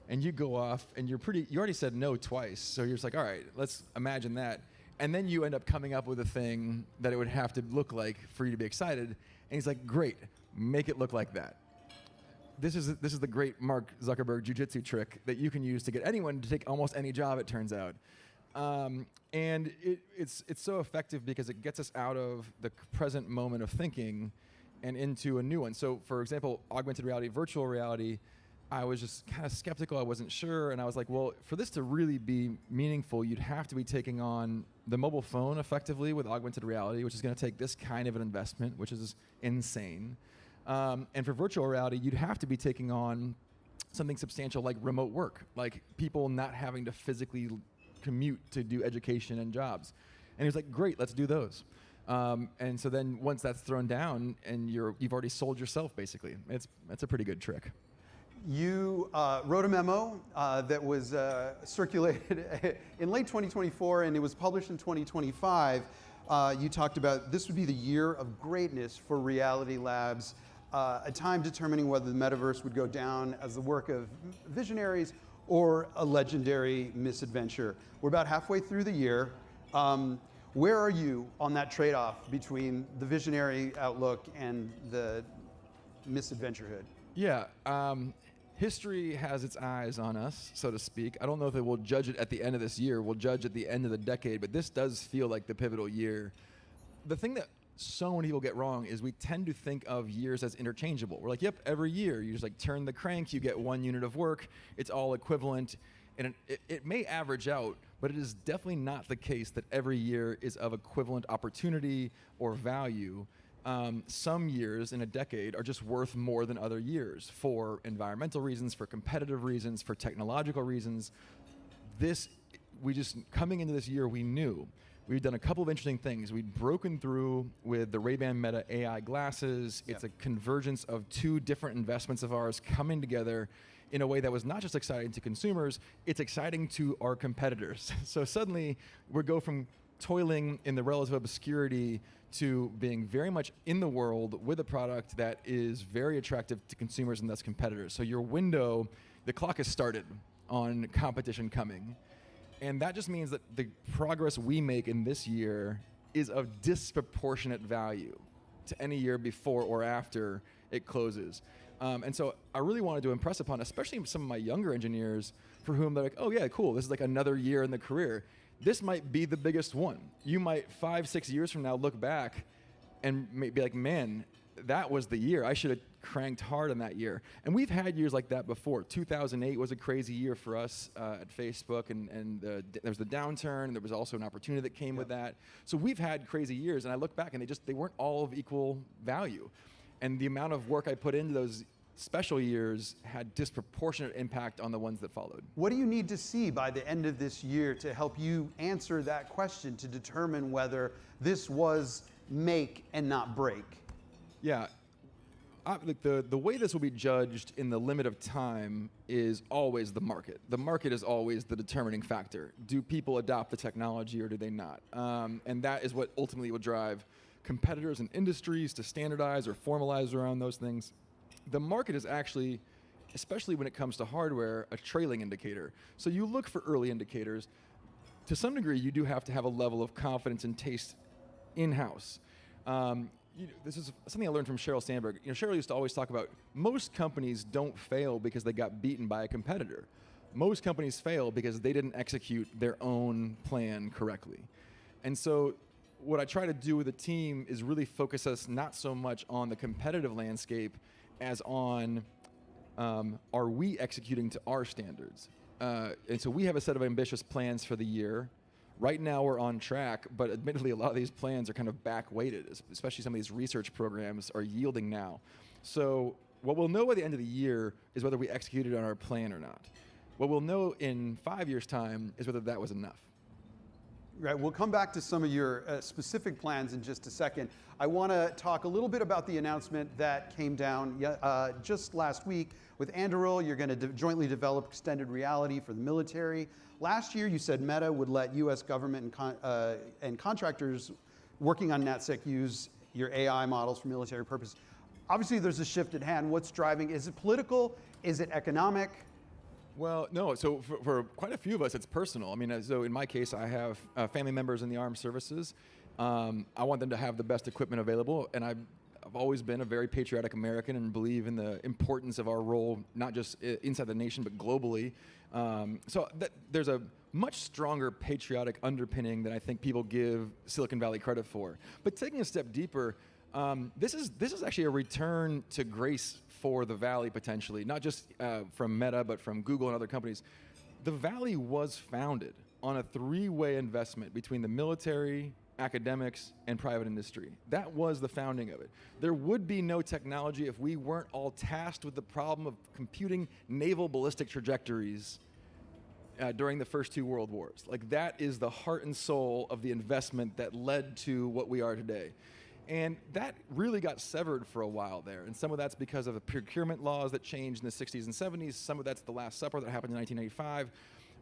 And you go off and you already said no twice. So you're just like, all right, let's imagine that. And then you end up coming up with a thing that it would have to look like for you to be excited. And he's like, great, make it look like that. This is the great Mark Zuckerberg jiu-jitsu trick that you can use to get anyone to take almost any job, it turns out. And it's so effective because it gets us out of the present moment of thinking and into a new one. So for example, augmented reality, virtual reality, I was just kind of skeptical. I wasn't sure. And I was like, well, for this to really be meaningful, you'd have to be taking on the mobile phone effectively with augmented reality, which is going to take this kind of an investment, which is insane. And for virtual reality, you'd have to be taking on something substantial like remote work, like people not having to physically commute to do education and jobs. And he was like, great, let's do those. And so then once that's thrown down and you've already sold yourself, basically. That's a pretty good trick. You wrote a memo that was circulated in late 2024 and it was published in 2025. You talked about this would be the year of greatness for Reality Labs, a time determining whether the metaverse would go down as the work of visionaries or a legendary misadventure. We're about halfway through the year. Where are you on that trade-off between the visionary outlook and the misadventurehood? Yeah. History has its eyes on us, so to speak. I don't know if it will judge it at the end of this year. We'll judge at the end of the decade, but this does feel like the pivotal year. The thing that so many people get wrong is we tend to think of years as interchangeable. We're like, yep, every year you just like turn the crank, you get 1 unit of work, it's all equivalent. And it may average out, but it is definitely not the case that every year is of equivalent opportunity or value. Some years in a decade are just worth more than other years for environmental reasons, for competitive reasons, for technological reasons. Coming into this year, we knew. We'd done a couple of interesting things. We'd broken through with the Ray-Ban Meta AI glasses. Yep. It's a convergence of 2 different investments of ours coming together in a way that was not just exciting to consumers, it's exciting to our competitors. So suddenly, we go from toiling in the relative obscurity to being very much in the world with a product that is very attractive to consumers and thus competitors. So your window, the clock has started on competition coming. And that just means that the progress we make in this year is of disproportionate value to any year before or after it closes. And so I really wanted to impress upon, especially some of my younger engineers for whom they're like, oh yeah, cool, this is like another year in the career. This might be the biggest one. You might 5-6 years from now look back and be like, man, that was the year. I should have cranked hard on that year. And we've had years like that before. 2008 was a crazy year for us at Facebook, and there was the downturn, and there was also an opportunity that came with that. So we've had crazy years, and I look back, and they weren't all of equal value. And the amount of work I put into those special years had disproportionate impact on the ones that followed. What do you need to see by the end of this year to help you answer that question, to determine whether this was make and not break? Yeah, the way this will be judged in the limit of time is always the market. The market is always the determining factor. Do people adopt the technology or do they not? And that is what ultimately will drive competitors and industries to standardize or formalize around those things. The market is actually, especially when it comes to hardware, a trailing indicator. So you look for early indicators. To some degree, you do have to have a level of confidence and taste in-house. This is something I learned from Sheryl Sandberg. Sheryl used to always talk about most companies don't fail because they got beaten by a competitor. Most companies fail because they didn't execute their own plan correctly. And so what I try to do with the team is really focus us not so much on the competitive landscape as on are we executing to our standards. And so we have a set of ambitious plans for the year. Right now we're on track, but admittedly a lot of these plans are kind of back-weighted, especially some of these research programs are yielding now. So what we'll know by the end of the year is whether we executed on our plan or not. What we'll know in 5 years' time is whether that was enough. Right, we'll come back to some of your specific plans in just a second. I want to talk a little bit about the announcement that came down just last week with Andrew. You're going to jointly develop extended reality for the military. Last year, you said Meta would let U.S. government and contractors working on NatSec use your AI models for military purposes. Obviously, there's a shift at hand. What's driving? Is it political? Is it economic? Well, no. So for quite a few of us, it's personal. I mean, so in my case, I have family members in the armed services. I want them to have the best equipment available, and I've always been a very patriotic American and believe in the importance of our role, not just inside the nation, but globally. So there's a much stronger patriotic underpinning than I think people give Silicon Valley credit for. But taking a step deeper, this is actually a return to grace for the Valley, potentially, not just from Meta, but from Google and other companies. The Valley was founded on a three-way investment between the military, academics, and private industry. That was the founding of it. There would be no technology if we weren't all tasked with the problem of computing naval ballistic trajectories during the first two world wars. Like, that is the heart and soul of the investment that led to what we are today. And that really got severed for a while there. And some of that's because of the procurement laws that changed in the 60s and 70s. Some of that's the Last Supper that happened in 1995.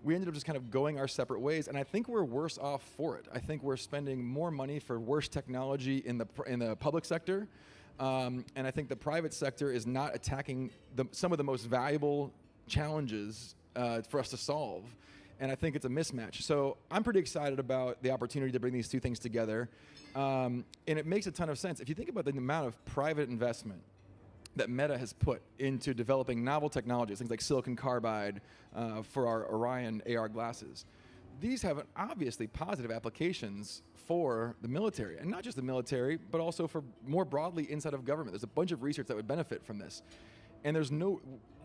We ended up just kind of going our separate ways. And I think we're worse off for it. I think we're spending more money for worse technology in the public sector. And I think the private sector is not attacking some of the most valuable challenges for us to solve. And I think it's a mismatch. So I'm pretty excited about the opportunity to bring these two things together. And it makes a ton of sense. If you think about the amount of private investment that Meta has put into developing novel technologies, things like silicon carbide for our Orion AR glasses, these have obviously positive applications for the military, and not just the military, but also for more broadly inside of government. There's a bunch of research that would benefit from this. And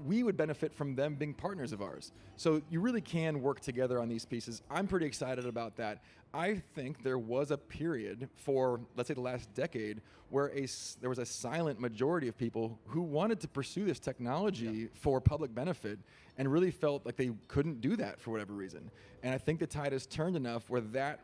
we would benefit from them being partners of ours. So you really can work together on these pieces. I'm pretty excited about that. I think there was a period for, let's say, the last decade where there was a silent majority of people who wanted to pursue this technology for public benefit and really felt like they couldn't do that for whatever reason. And I think the tide has turned enough where that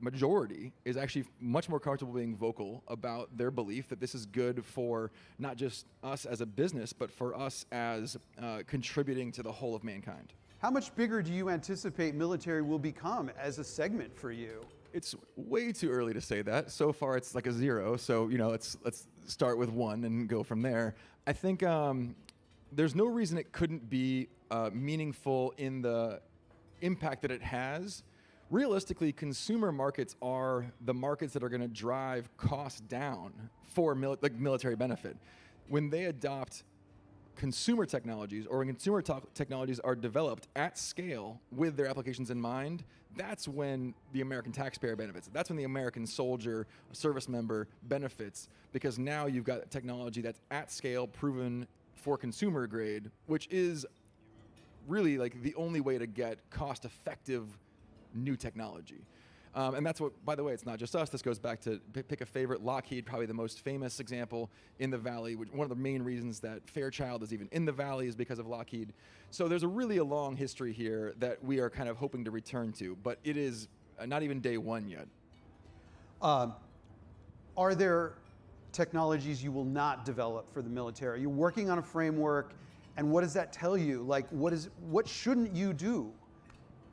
majority is actually much more comfortable being vocal about their belief that this is good for not just us as a business, but for us as contributing to the whole of mankind. How much bigger do you anticipate military will become as a segment for you? It's way too early to say that. So far, it's like a 0. So let's start with 1 and go from there. I think there's no reason it couldn't be meaningful in the impact that it has. Realistically, consumer markets are the markets that are going to drive costs down for military benefit. When they adopt consumer technologies, or when consumer technologies are developed at scale with their applications in mind, that's when the American taxpayer benefits. That's when the American soldier, service member benefits, because now you've got technology that's at scale, proven for consumer grade, which is really like the only way to get cost-effective new technology. And that's what, by the way, it's not just us. This goes back to pick a favorite. Lockheed, probably the most famous example in the Valley. One of the main reasons that Fairchild is even in the Valley is because of Lockheed. So there's a long history here that we are kind of hoping to return to, but it is not even day 1 yet. Are there technologies you will not develop for the military? You're working on a framework, and what does that tell you? Like, what shouldn't you do?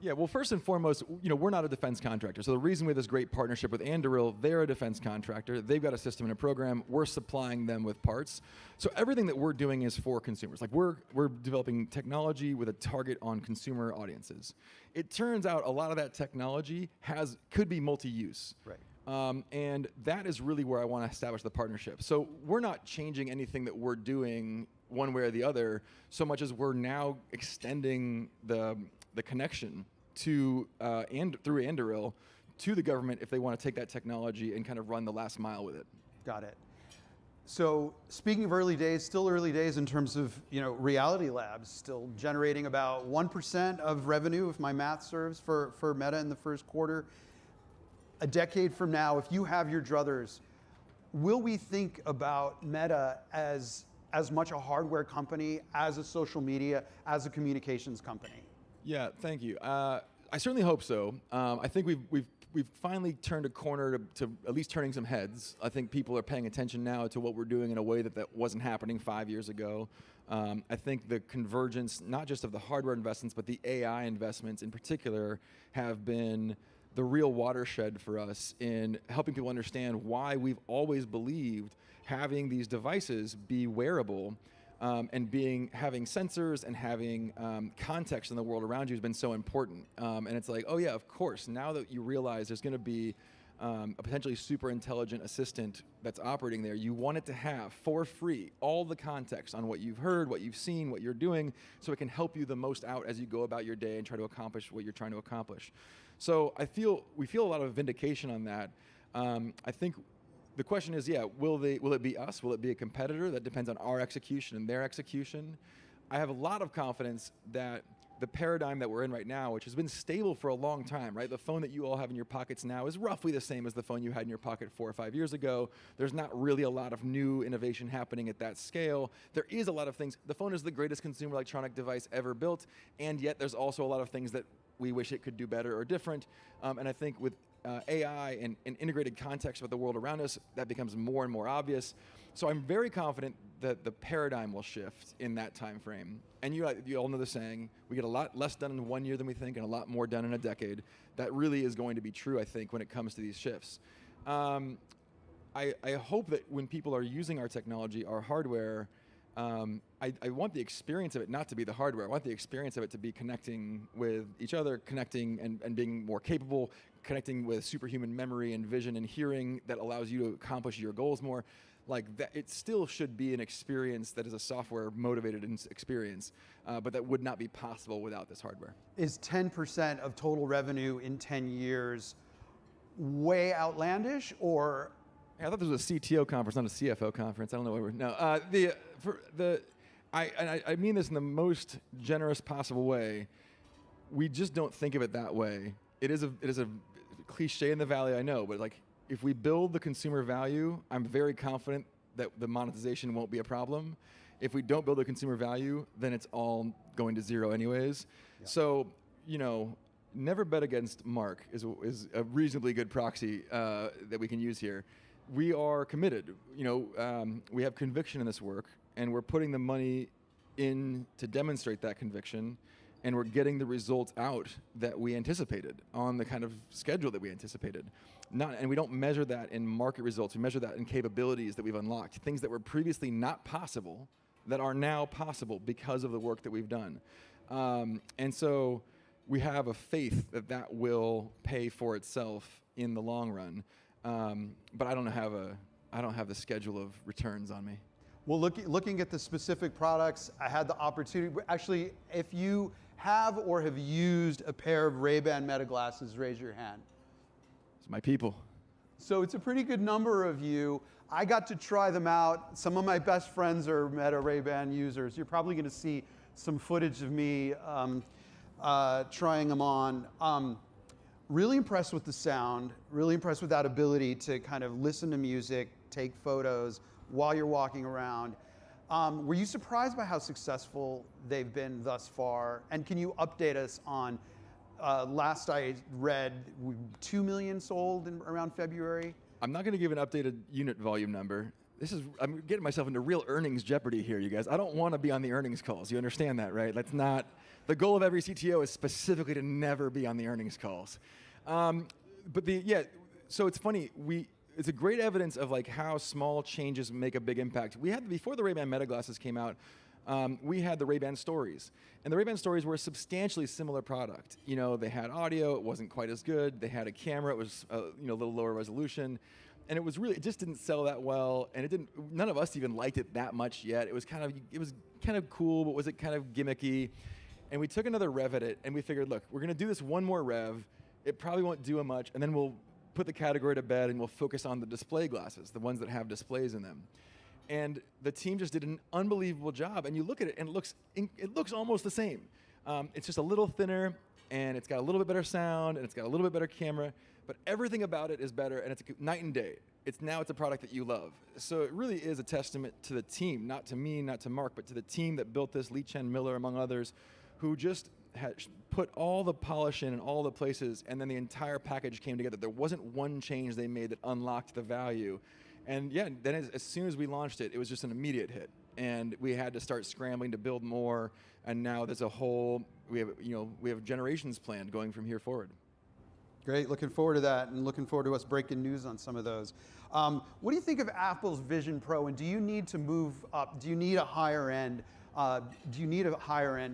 Yeah, well, first and foremost, we're not a defense contractor. So the reason we have this great partnership with Anduril, they're a defense contractor. They've got a system and a program. We're supplying them with parts. So everything that we're doing is for consumers. Like we're developing technology with a target on consumer audiences. It turns out a lot of that technology could be multi-use. Right. And that is really where I want to establish the partnership. So we're not changing anything that we're doing one way or the other, so much as we're now extending the connection to through Anduril to the government if they want to take that technology and kind of run the last mile with it. Got it. So speaking of early days, still early days in terms of Reality Labs, still generating about 1% of revenue, if my math serves, for Meta in the first quarter. A decade from now, if you have your druthers, will we think about Meta as much a hardware company, as a social media, as a communications company? Yeah, thank you. I certainly hope so. I think we've finally turned a corner to at least turning some heads. I think people are paying attention now to what we're doing in a way that wasn't happening 5 years ago. I think the convergence, not just of the hardware investments, but the AI investments in particular, have been the real watershed for us in helping people understand why we've always believed having these devices be wearable and having sensors and having context in the world around you has been so important. And it's like, oh yeah, of course, now that you realize there's gonna be a potentially super intelligent assistant that's operating there, you want it to have, for free, all the context on what you've heard, what you've seen, what you're doing, so it can help you the most out as you go about your day and try to accomplish what you're trying to accomplish. So we feel a lot of vindication on that. I think the question is, will it be us? Will it be a competitor? That depends on our execution and their execution. I have a lot of confidence that the paradigm that we're in right now, which has been stable for a long time, right? The phone that you all have in your pockets now is roughly the same as the phone you had in your pocket 4 or 5 years ago. There's not really a lot of new innovation happening at that scale. There is a lot of things. The phone is the greatest consumer electronic device ever built, and yet there's also a lot of things that we wish it could do better or different. And I think with AI and integrated context with the world around us, that becomes more and more obvious. So I'm very confident that the paradigm will shift in that time frame. And you all know the saying, we get a lot less done in 1 year than we think and a lot more done in a decade. That really is going to be true, I think, when it comes to these shifts. I hope that when people are using our technology, our hardware, I want the experience of it not to be the hardware. I want the experience of it to be connecting with each other, connecting and being more capable, connecting with superhuman memory and vision and hearing that allows you to accomplish your goals more. Like that, it still should be an experience that is a software motivated experience, but that would not be possible without this hardware. Is 10% of total revenue in 10 years way outlandish, or? I thought this was a CTO conference, not a CFO conference. I don't know what we're, no. I mean this in the most generous possible way. We just don't think of it that way. It is a cliche in the Valley, I know, but like, if we build the consumer value, I'm very confident that the monetization won't be a problem. If we don't build the consumer value, then it's all going to zero anyways. Yeah. So, never bet against Mark is a reasonably good proxy that we can use here. We are committed. We have conviction in this work, and we're putting the money in to demonstrate that conviction, and we're getting the results out that we anticipated on the kind of schedule that we anticipated. And we don't measure that in market results. We measure that in capabilities that we've unlocked, things that were previously not possible that are now possible because of the work that we've done. And so we have a faith that that will pay for itself in the long run. But I don't have the schedule of returns on me. Well, looking at the specific products, I had the opportunity. Actually, if you have or have used a pair of Ray-Ban Meta glasses, raise your hand. It's my people. So it's a pretty good number of you. I got to try them out. Some of my best friends are Meta Ray-Ban users. You're probably going to see some footage of me trying them on. Really impressed with the sound, really impressed with that ability to kind of listen to music, take photos while you're walking around. Were you surprised by how successful they've been thus far? And can you update us on, last I read, 2 million sold around February? I'm not going to give an updated unit volume number. I'm getting myself into real earnings jeopardy here, you guys. I don't want to be on the earnings calls. You understand that, right? That's not, the goal of every CTO is specifically to never be on the earnings calls. So it's funny, it's a great evidence of like how small changes make a big impact. Before the Ray-Ban Meta glasses came out, we had the Ray-Ban Stories. And the Ray-Ban Stories were a substantially similar product. They had audio, it wasn't quite as good. They had a camera, it was a little lower resolution. And it just didn't sell that well. And none of us even liked it that much yet. It was kind of cool, but was it kind of gimmicky? And we took another rev at it and we figured, look, we're gonna do this one more rev. It probably won't do much, and then we'll put the category to bed and we'll focus on the display glasses, the ones that have displays in them. And the team just did an unbelievable job. And you look at it and it looks almost the same. It's just a little thinner, and it's got a little bit better sound, and it's got a little bit better camera, but everything about it is better, and it's night and day. It's a product that you love. So it really is a testament to the team, not to me, not to Mark, but to the team that built this, Lee Chen Miller, among others, who just put all the polish in all the places, and then the entire package came together. There wasn't one change they made that unlocked the value. And yeah, then as soon as we launched it, it was just an immediate hit. And we had to start scrambling to build more. And now there's a whole, we have generations planned going from here forward. Great, looking forward to that, and looking forward to us breaking news on some of those. What do you think of Apple's Vision Pro, and do you need to move up? Do you need a higher end?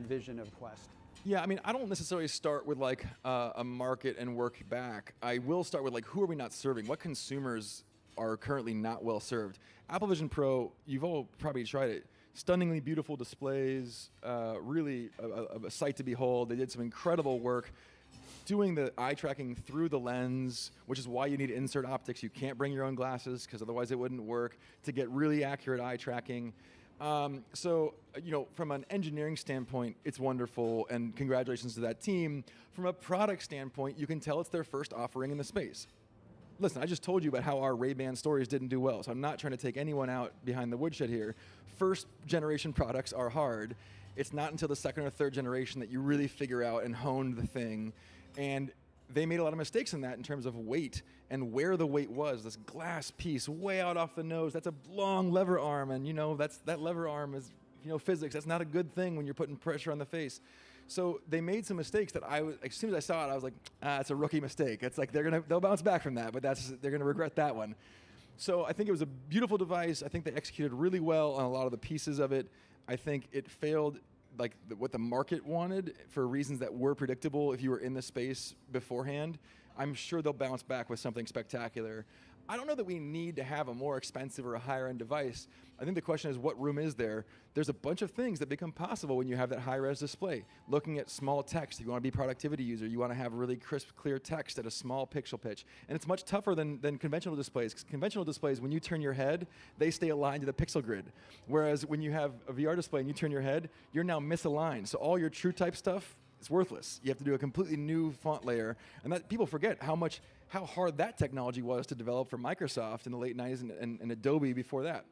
Vision of Quest? Yeah, I mean, I don't necessarily start with like a market and work back. I will start with like, who are we not serving? What consumers are currently not well served? Apple Vision Pro, you've all probably tried it. Stunningly beautiful displays, really a sight to behold. They did some incredible work doing the eye tracking through the lens, which is why you need insert optics. You can't bring your own glasses because otherwise it wouldn't work, to get really accurate eye tracking. So, from an engineering standpoint, it's wonderful, and congratulations to that team. From a product standpoint, you can tell it's their first offering in the space. Listen, I just told you about how our Ray-Ban stories didn't do well, so I'm not trying to take anyone out behind the woodshed here. First generation products are hard. It's not until the second or third generation that you really figure out and hone the thing. And they made a lot of mistakes in that in terms of weight and where the weight was. This glass piece way out off the nose, that's a long lever arm, and that lever arm is physics. That's not a good thing when you're putting pressure on the face. So they made some mistakes that as soon as I saw it, I was like, it's a rookie mistake. It's like they'll bounce back from that, but they're gonna regret that one. So I think it was a beautiful device. I think they executed really well on a lot of the pieces of it. I think it failed like what the market wanted for reasons that were predictable if you were in the space beforehand. I'm sure they'll bounce back with something spectacular. I don't know that we need to have a more expensive or a higher end device. I think the question is, what room is there? There's a bunch of things that become possible when you have that high-res display. Looking at small text, if you want to be a productivity user, you want to have really crisp, clear text at a small pixel pitch. And it's much tougher than conventional displays. Because conventional displays, when you turn your head, they stay aligned to the pixel grid. Whereas when you have a VR display and you turn your head, you're now misaligned. So all your true type stuff is worthless. You have to do a completely new font layer. And that people forget how hard that technology was to develop for Microsoft in the late 90s and Adobe before that.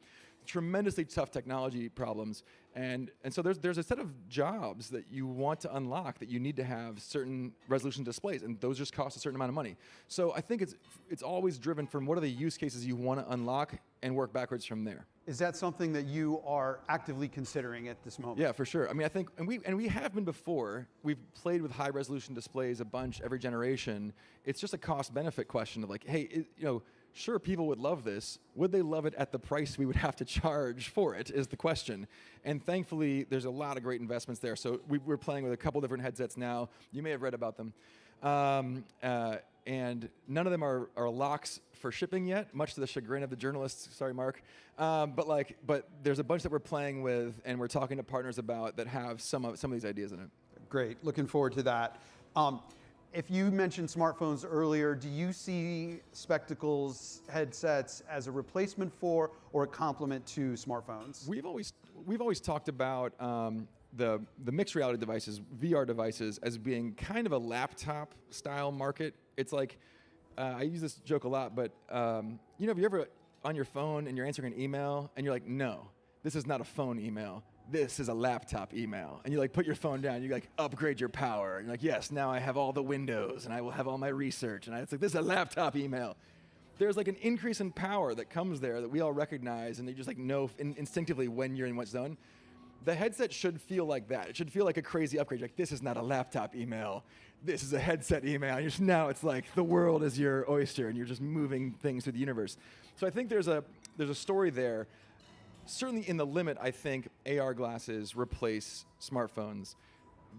Tremendously tough technology problems. And so there's a set of jobs that you want to unlock that you need to have certain resolution displays, and those just cost a certain amount of money. So I think it's always driven from what are the use cases you want to unlock and work backwards from there. Is that something that you are actively considering at this moment? Yeah, for sure. I mean, I think, and we have been before. We've played with high resolution displays a bunch every generation. It's just a cost benefit question of like, hey, sure, people would love this. Would they love it at the price we would have to charge for it is the question. And thankfully, there's a lot of great investments there. So we're playing with a couple different headsets now. You may have read about them. And none of them are locks for shipping yet, much to the chagrin of the journalists. Sorry, Mark. But there's a bunch that we're playing with and we're talking to partners about that have some of these ideas in it. Great, looking forward to that. If you mentioned smartphones earlier, do you see spectacles, headsets as a replacement for or a complement to smartphones? We've always talked about the mixed reality devices, VR devices, as being kind of a laptop style market. It's like, I use this joke a lot, but have you ever on your phone and you're answering an email and you're like, no, this is not a phone email. This is a laptop email. And you like put your phone down, you like upgrade your power. And you're like, yes, now I have all the windows and I will have all my research. And it's like, this is a laptop email. There's like an increase in power that comes there that we all recognize, and you just like know instinctively when you're in what zone. The headset should feel like that. It should feel like a crazy upgrade. Like, this is not a laptop email. This is a headset email. And now it's like the world is your oyster and you're just moving things through the universe. So I think there's a story there. Certainly in the limit, I think AR glasses replace smartphones.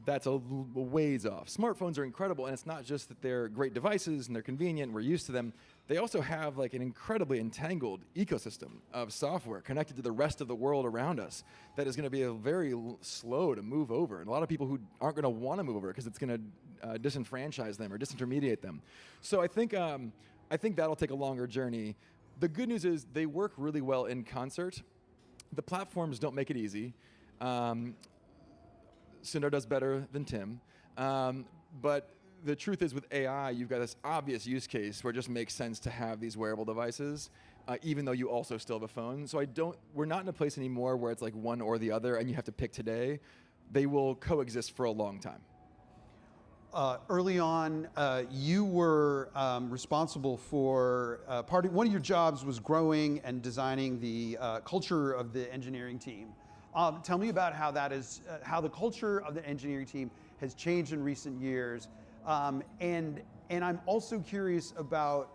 That's a ways off. Smartphones are incredible, and it's not just that they're great devices and they're convenient and we're used to them. They also have like an incredibly entangled ecosystem of software connected to the rest of the world around us that is going to be very slow to move over. And a lot of people who aren't going to want to move over because it's going to disenfranchise them or disintermediate them. So I think that'll take a longer journey. The good news is they work really well in concert. The platforms don't make it easy. Sundar does better than Tim. But the truth is with AI, you've got this obvious use case where it just makes sense to have these wearable devices, even though you also still have a phone. So we're not in a place anymore where it's like one or the other and you have to pick today. They will coexist for a long time. Early on, you were responsible for one of your jobs was growing and designing the culture of the engineering team. Tell me about how that is, how the culture of the engineering team has changed in recent years, and I'm also curious about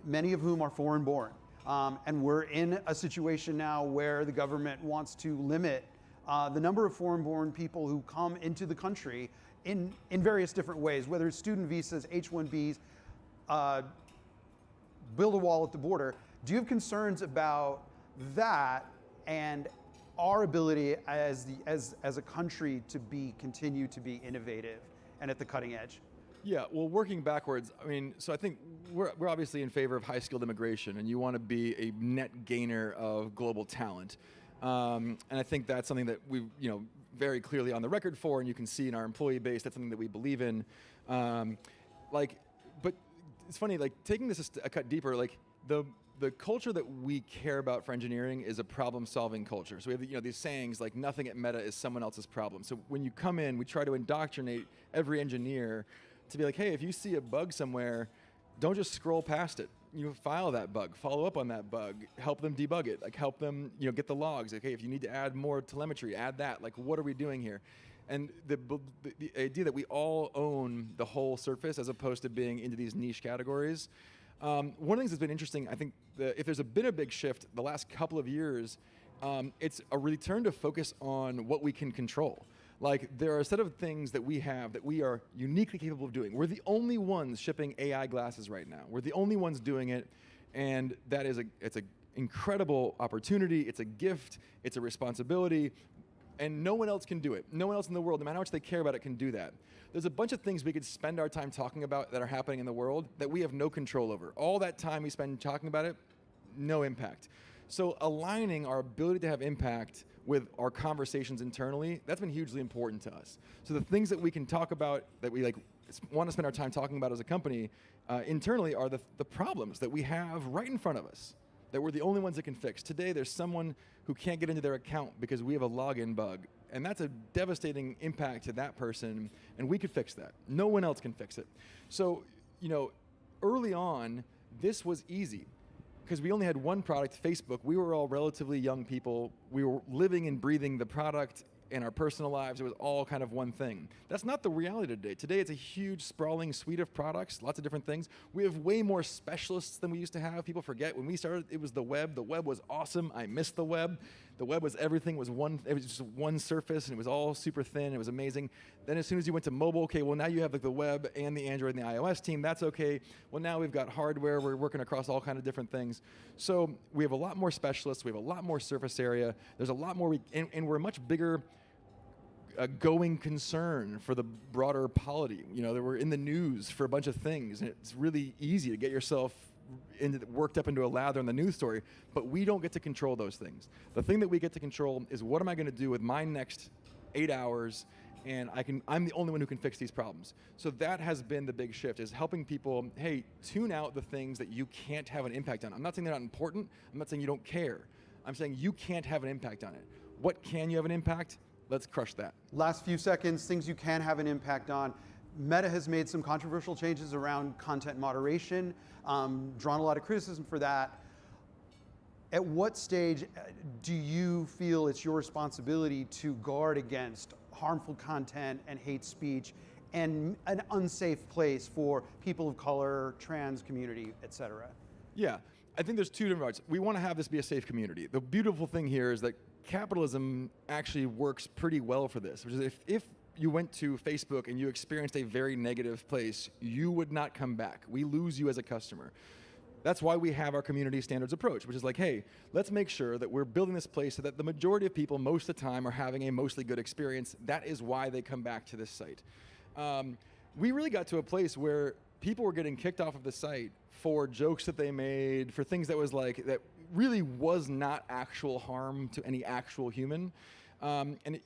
many of whom are foreign-born, and we're in a situation now where the government wants to limit the number of foreign-born people who come into the country in various different ways, whether it's student visas, H-1Bs, build a wall at the border. Do you have concerns about that and our ability as a country to continue to be innovative and at the cutting edge? Yeah, well, working backwards, I mean, so I think we're obviously in favor of high-skilled immigration, and you want to be a net gainer of global talent. And I think that's something that we've, very clearly on the record for, and you can see in our employee base, that's something that we believe in. But it's funny, like taking this a cut deeper, like the culture that we care about for engineering is a problem-solving culture. So we have these sayings like nothing at Meta is someone else's problem. So when you come in, we try to indoctrinate every engineer to be like, hey, if you see a bug somewhere, don't just scroll past it. You file that bug, follow up on that bug, help them debug it, like help them get the logs. Okay, if you need to add more telemetry, add that. Like, what are we doing here? And the idea that we all own the whole surface as opposed to being into these niche categories. One of the things that's been interesting, I think, if there's been a big shift the last couple of years, it's a return to focus on what we can control. Like, there are a set of things that we have that we are uniquely capable of doing. We're the only ones shipping AI glasses right now. We're the only ones doing it, and that is it's an incredible opportunity. It's a gift. It's a responsibility, and no one else can do it. No one else in the world, no matter how much they care about it, can do that. There's a bunch of things we could spend our time talking about that are happening in the world that we have no control over. All that time we spend talking about it, no impact. So aligning our ability to have impact with our conversations internally, that's been hugely important to us. So the things that we can talk about, that we want to spend our time talking about as a company, internally are the problems that we have right in front of us, that we're the only ones that can fix. Today, there's someone who can't get into their account because we have a login bug, and that's a devastating impact to that person, and we could fix that. No one else can fix it. So, early on, this was easy, because we only had one product, Facebook. We were all relatively young people. We were living and breathing the product in our personal lives. It was all kind of one thing. That's not the reality today. Today it's a huge sprawling suite of products, lots of different things. We have way more specialists than we used to have. People forget when we started, it was the web. The web was awesome. I missed the web. The web was everything. It was just one surface, and it was all super thin. It was amazing. Then as soon as you went to mobile, okay, well now you have the web and the Android and the iOS team. That's okay. Well, now we've got hardware. We're working across all kinds of different things. So we have a lot more specialists. We have a lot more surface area. There's a lot more, and we're a much bigger going concern for the broader polity. That we're in the news for a bunch of things, and it's really easy to get yourself worked up into a lather in the news story, but we don't get to control those things. The thing that we get to control is what am I going to do with my next 8 hours, and I'm the only one who can fix these problems. So that has been the big shift, is helping people, hey, tune out the things that you can't have an impact on. I'm not saying they're not important. I'm not saying you don't care. I'm saying you can't have an impact on it. What can you have an impact? Let's crush that. Last few seconds, things you can have an impact on. Meta has made some controversial changes around content moderation, drawn a lot of criticism for that. At what stage do you feel it's your responsibility to guard against harmful content and hate speech and an unsafe place for people of color, trans community, et cetera? Yeah, I think there's two different parts. We want to have this be a safe community. The beautiful thing here is that capitalism actually works pretty well for this, which is if you went to Facebook and you experienced a very negative place, you would not come back. We lose you as a customer. That's why we have our community standards approach, which is like, hey, let's make sure that we're building this place so that the majority of people most of the time are having a mostly good experience. That is why they come back to this site. We really got to a place where people were getting kicked off of the site for jokes that they made, for things that was like, that really was not actual harm to any actual human. And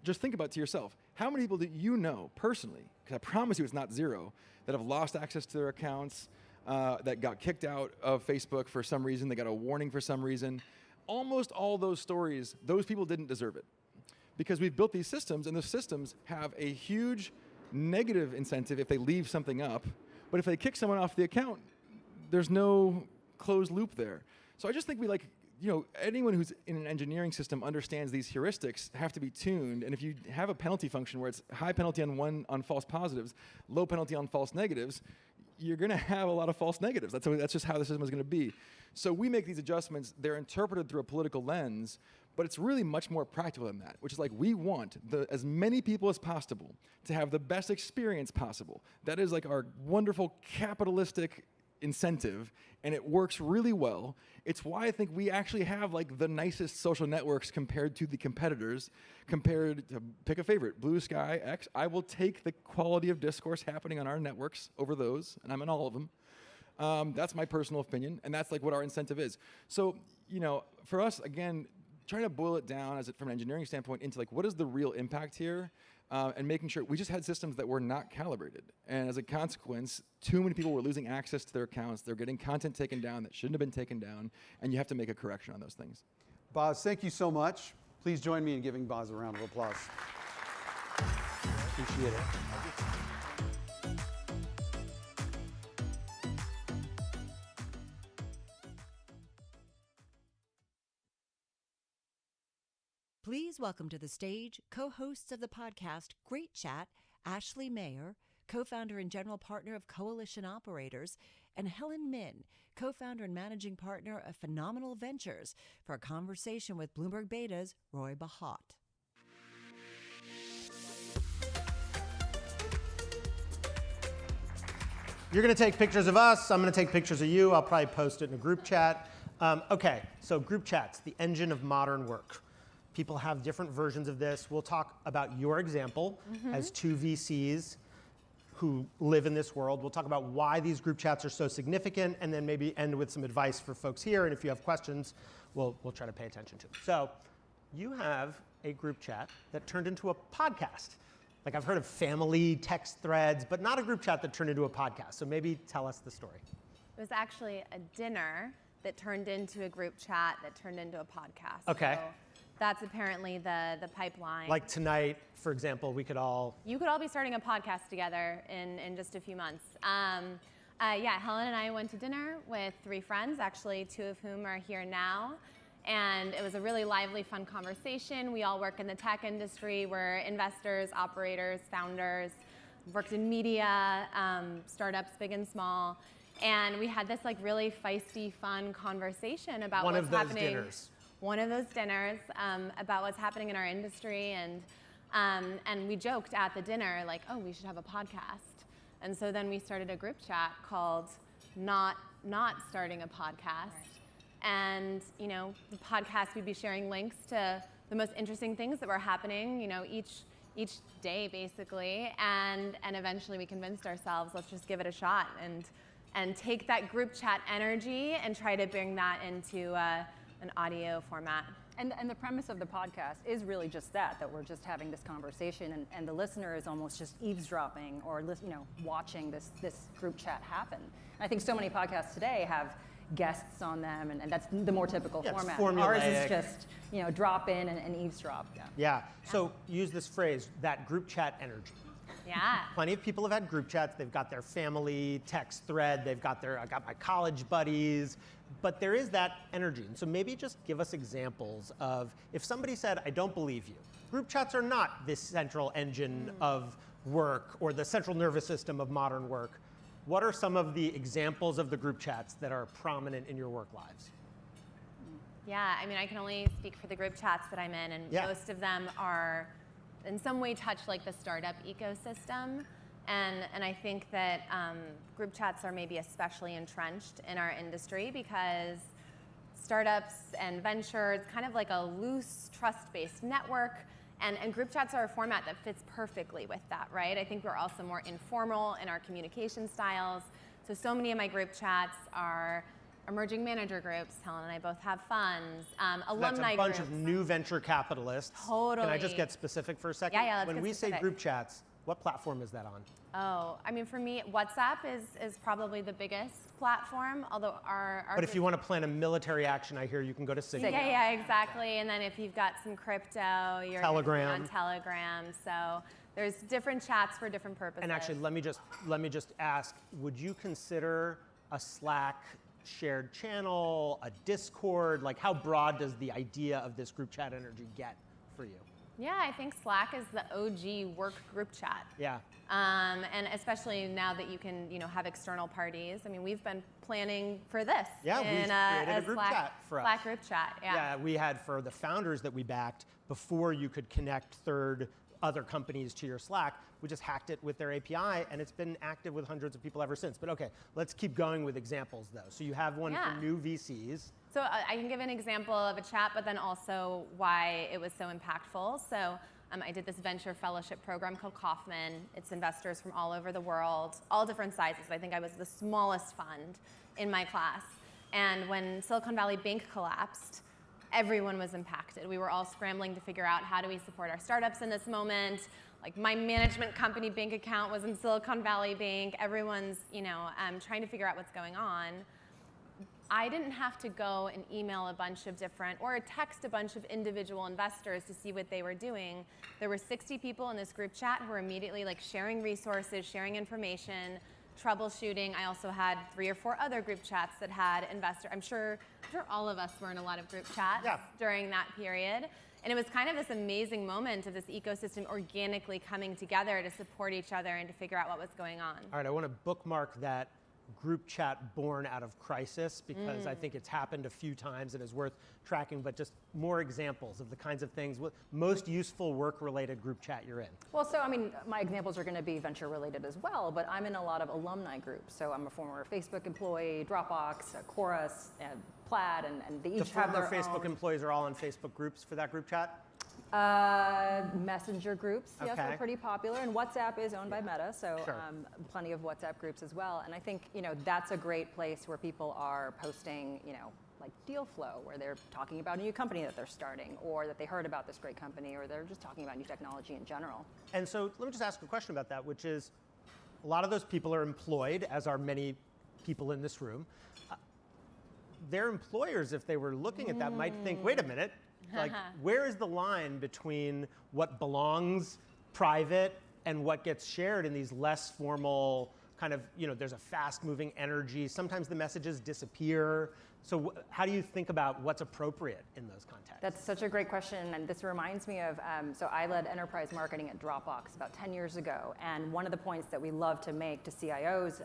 just think about it to yourself. How many people do you know personally, because I promise you it's not zero, that have lost access to their accounts, that got kicked out of Facebook for some reason, they got a warning for some reason? Almost all those stories, those people didn't deserve it. Because we've built these systems, and the systems have a huge negative incentive if they leave something up, but if they kick someone off the account, there's no closed loop there. So I just think anyone who's in an engineering system understands these heuristics have to be tuned. And if you have a penalty function where it's high penalty on false positives, low penalty on false negatives, you're going to have a lot of false negatives. That's just how the system is going to be. So we make these adjustments. They're interpreted through a political lens, but it's really much more practical than that, which is like we want as many people as possible to have the best experience possible. That is like our wonderful capitalistic incentive, and it works really well. It's why I think we actually have like the nicest social networks compared to the competitors, compared to, pick a favorite, Blue Sky, X. I will take the quality of discourse happening on our networks over those, and I'm in all of them. That's my personal opinion, and that's like what our incentive is. So, for us, again, trying to boil it down from an engineering standpoint into like what is the real impact here, and making sure we just had systems that were not calibrated. And as a consequence, too many people were losing access to their accounts. They're getting content taken down that shouldn't have been taken down, and you have to make a correction on those things. Boz, thank you so much. Please join me in giving Boz a round of applause. Appreciate it. Please welcome to the stage co-hosts of the podcast Great Chat, Ashley Mayer, co-founder and general partner of Coalition Operators, and Helen Min, co-founder and managing partner of Phenomenal Ventures, for a conversation with Bloomberg Beta's Roy Bahat. You're going to take pictures of us. I'm going to take pictures of you. I'll probably post it in a group chat. Okay, so group chats, the engine of modern work. People have different versions of this. We'll talk about your example as two VCs who live in this world. We'll talk about why these group chats are so significant, and then maybe end with some advice for folks here. And if you have questions, we'll try to pay attention to them. So you have a group chat that turned into a podcast. Like, I've heard of family text threads, but not a group chat that turned into a podcast. So maybe tell us the story. It was actually a dinner that turned into a group chat that turned into a podcast. Okay. So that's apparently the pipeline. Like tonight, for example, we could all... You could all be starting a podcast together in just a few months. Yeah, Helen and I went to dinner with 3 friends, actually 2 of whom are here now. And it was a really lively, fun conversation. We all work in the tech industry. We're investors, operators, founders, worked in media, startups big and small. And we had this like really feisty, fun conversation about what's happening. One of those dinners about what's happening in our industry. And we joked at the dinner, like, oh, we should have a podcast. And so then we started a group chat called Not Starting a Podcast. And, the podcast, we'd be sharing links to the most interesting things that were happening, each day, basically. And eventually we convinced ourselves, let's just give it a shot and take that group chat energy and try to bring that into an audio format. And the premise of the podcast is really just that we're just having this conversation and the listener is almost just eavesdropping or watching this group chat happen. And I think so many podcasts today have guests on them, and that's the more typical format. Ours is just drop in and eavesdrop. Yeah. So use this phrase, that group chat energy. Yeah. Plenty of people have had group chats. They've got their family text thread. They've got I got my college buddies. But there is that energy. And so maybe just give us examples of if somebody said, I don't believe you. Group chats are not this central engine of work or the central nervous system of modern work. What are some of the examples of the group chats that are prominent in your work lives? Yeah, I can only speak for the group chats that I'm in, and most of them are in some way touch like the startup ecosystem. And I think that group chats are maybe especially entrenched in our industry because startups and venture, it's kind of like a loose, trust-based network. And group chats are a format that fits perfectly with that, right? I think we're also more informal in our communication styles. So many of my group chats are emerging manager groups. Helen and I both have funds, alumni groups. That's a bunch of new venture capitalists. Totally. Can I just get specific for a second? Yeah, let's When get we specific. say group chats, what platform is that on? Oh, for me, WhatsApp is probably the biggest platform, although our But if you want to plan a military action, I hear you can go to Signal. Yeah, exactly. And then if you've got some crypto, you're Telegram. on Telegram. So there's different chats for different purposes. And actually, let me just ask, would you consider a Slack shared channel, a Discord? Like, how broad does the idea of this group chat energy get for you? Yeah, I think Slack is the OG work group chat. Yeah. And especially now that you can, have external parties. I mean, we've been planning for this. Yeah, we created a group Slack, chat for us. Slack group chat, yeah. Yeah, we had for the founders that we backed, before you could connect other companies to your Slack, we just hacked it with their API, and it's been active with hundreds of people ever since. But okay, let's keep going with examples though. So you have one for new VCs. So I can give an example of a chat, but then also why it was so impactful. So I did this venture fellowship program called Kaufman. It's investors from all over the world, all different sizes. I think I was the smallest fund in my class. And when Silicon Valley Bank collapsed, everyone was impacted. We were all scrambling to figure out, how do we support our startups in this moment? Like, my management company bank account was in Silicon Valley Bank. Everyone's, trying to figure out what's going on. I didn't have to go and email a bunch of different, or text a bunch of individual investors to see what they were doing. There were 60 people in this group chat who were immediately sharing resources, sharing information, troubleshooting. I also had 3 or 4 other group chats that had investors. I'm sure all of us were in a lot of group chats during that period. And it was kind of this amazing moment of this ecosystem organically coming together to support each other and to figure out what was going on. All right, I want to bookmark that group chat born out of crisis, because I think it's happened a few times and is worth tracking, but just more examples of the kinds of things, most useful work-related group chat you're in. Well, so I mean, my examples are going to be venture-related as well, but I'm in a lot of alumni groups. So I'm a former Facebook employee, Dropbox, Chorus, and Plaid, and they each have their Facebook own employees are all in Facebook groups for that group chat? Messenger groups, yes, Okay. are pretty popular, and WhatsApp is owned by Meta, so Sure. Plenty of WhatsApp groups as well. And I think that's a great place where people are posting, like deal flow, where they're talking about a new company that they're starting, or that they heard about this great company, or they're just talking about new technology in general. And so let me just ask a question about that, which is, a lot of those people are employed, as are many people in this room. Their employers, if they were looking at that, might think, wait a minute, like, where is the line between what belongs private and what gets shared in these less formal kind of, there's a fast-moving energy. Sometimes the messages disappear. So how do you think about what's appropriate in those contexts? That's such a great question, and this reminds me of, so I led enterprise marketing at Dropbox about 10 years ago, and one of the points that we love to make to CIOs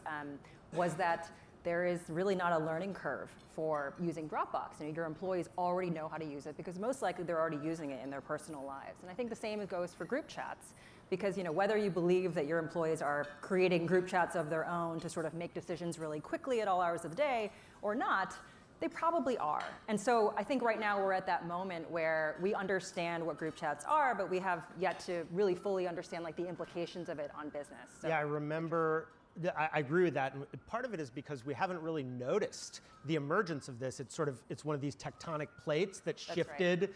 was that there is really not a learning curve for using Dropbox. Your employees already know how to use it, because most likely they're already using it in their personal lives. And I think the same goes for group chats, because whether you believe that your employees are creating group chats of their own to sort of make decisions really quickly at all hours of the day or not, they probably are. And so I think right now we're at that moment where we understand what group chats are, but we have yet to really fully understand the implications of it on business. So. Yeah, I remember. I agree with that, and part of it is because we haven't really noticed the emergence of this. It's one of these tectonic plates that shifted. Right.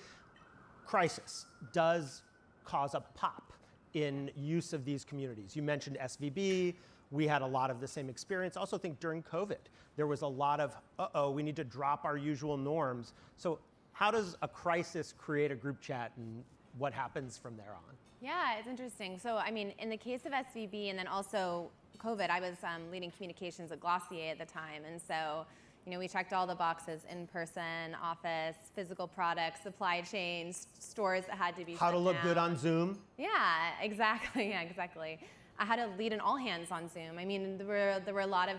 Crisis does cause a pop in use of these communities. You mentioned SVB. We had a lot of the same experience. Also think during COVID, there was a lot of, we need to drop our usual norms. So how does a crisis create a group chat, and what happens from there on? Yeah, it's interesting. So, I mean, in the case of SVB and then also COVID, I was leading communications at Glossier at the time. And so, we checked all the boxes: in-person, office, physical products, supply chains, stores that had to be How shut to look down. good on Zoom. Yeah, exactly. Yeah, exactly. I had to lead an all-hands on Zoom. I mean, there were a lot of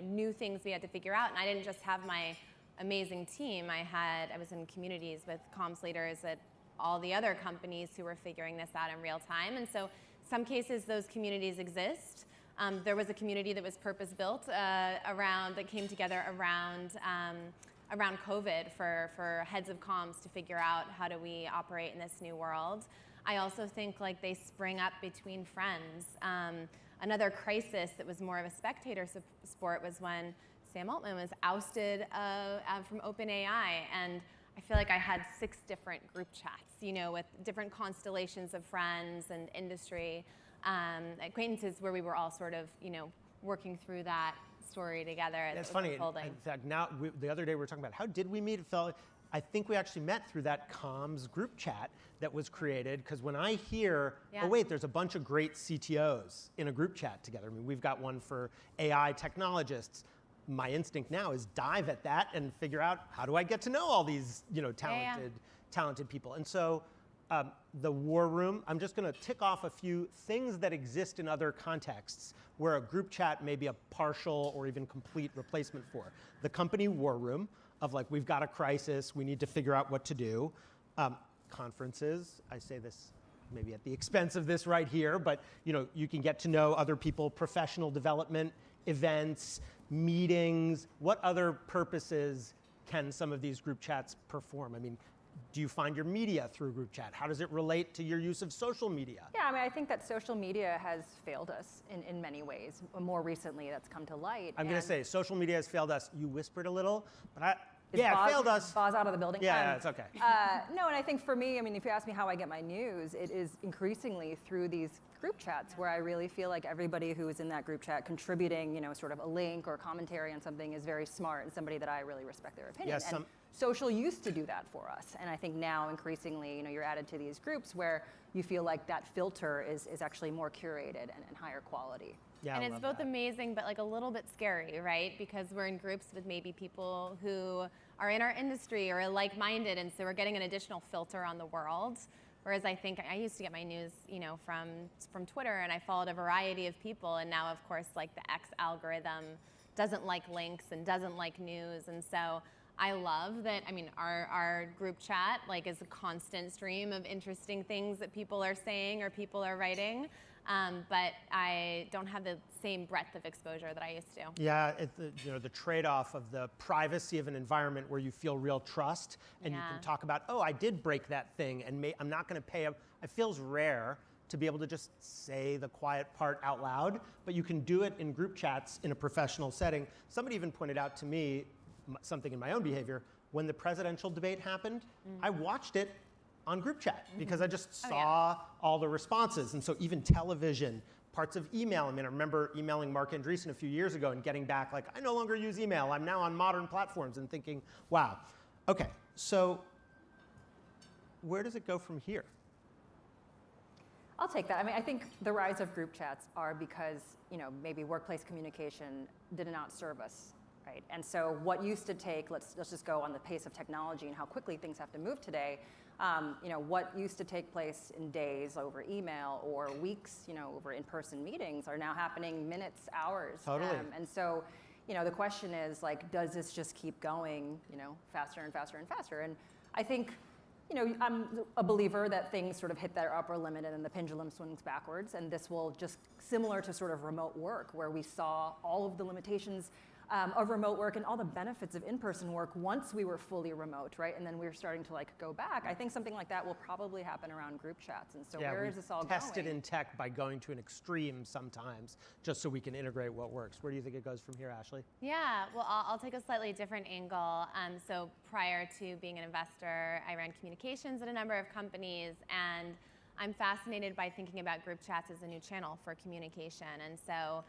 new things we had to figure out, and I didn't just have my amazing team. I was in communities with comms leaders at all the other companies who were figuring this out in real time. And so, some cases those communities exist. There was a community that was purpose-built that came together around COVID for heads of comms to figure out how do we operate in this new world. I also think they spring up between friends. Another crisis that was more of a spectator sport was when Sam Altman was ousted from OpenAI, and I feel like I had 6 different group chats, with different constellations of friends and industry acquaintances, where we were all sort of, working through that story together. It's funny. In fact, now the other day we were talking about how did we meet. It felt I think we actually met through that comms group chat that was created, because when I hear, oh wait, there's a bunch of great CTOs in a group chat together. I mean, we've got one for AI technologists. My instinct now is dive at that and figure out, how do I get to know all these talented people? And so the war room, I'm just going to tick off a few things that exist in other contexts where a group chat may be a partial or even complete replacement for. The company war room of like, we've got a crisis, we need to figure out what to do. Conferences, I say this maybe at the expense of this right here, but you can get to know other people, professional development, events, meetings. What other purposes can some of these group chats perform? I mean, do you find your media through a group chat? How does it relate to your use of social media? Yeah, I mean, I think that social media has failed us in many ways. More recently, that's come to light. I'm going to say social media has failed us. You whispered a little, but it failed us. Boz out of the building. Yeah, it's okay. No, and I think for me, I mean, if you ask me how I get my news, it is increasingly through these group chats where I really feel like everybody who is in that group chat contributing, sort of a link or commentary on something is very smart and somebody that I really respect their opinion. Yes, and social used to do that for us, and I think now increasingly, you're added to these groups where you feel like that filter is actually more curated and higher quality. Yeah, and it's both amazing, but like a little bit scary, right? Because we're in groups with maybe people who are in our industry or are like-minded, and so we're getting an additional filter on the world. Whereas I think I used to get my news, from Twitter, and I followed a variety of people, and now, of course, like the X algorithm doesn't like links and doesn't like news, and so I love that. I mean, our group chat is a constant stream of interesting things that people are saying or people are writing. But I don't have the same breadth of exposure that I used to. Yeah, the trade-off of the privacy of an environment where you feel real trust, and you can talk about, oh, I did break that thing, and I'm not going to pay up. It feels rare to be able to just say the quiet part out loud, but you can do it in group chats in a professional setting. Somebody even pointed out to me something in my own behavior. When the presidential debate happened, I watched it on group chat because I just saw all the responses. And so even television, parts of email. I mean, I remember emailing Mark Andreessen a few years ago and getting back like, I no longer use email. I'm now on modern platforms, and thinking, wow. Okay, so where does it go from here? I'll take that. I mean, I think the rise of group chats are because, maybe workplace communication did not serve us, right? And so what used to take, let's just go on the pace of technology and how quickly things have to move today. What used to take place in days over email or weeks, over in-person meetings are now happening minutes, hours. Totally. And so, the question is does this just keep going, faster and faster and faster? And I think, I'm a believer that things sort of hit their upper limit and then the pendulum swings backwards. And this will just similar to sort of remote work, where we saw all of the limitations of remote work and all the benefits of in-person work once we were fully remote, right? And then we were starting to go back. I think something like that will probably happen around group chats. And so where is this all going? Tested in tech by going to an extreme sometimes, just so we can integrate what works. Where do you think it goes from here, Ashley? Yeah, well, I'll take a slightly different angle. So prior to being an investor, I ran communications at a number of companies, and I'm fascinated by thinking about group chats as a new channel for communication. And so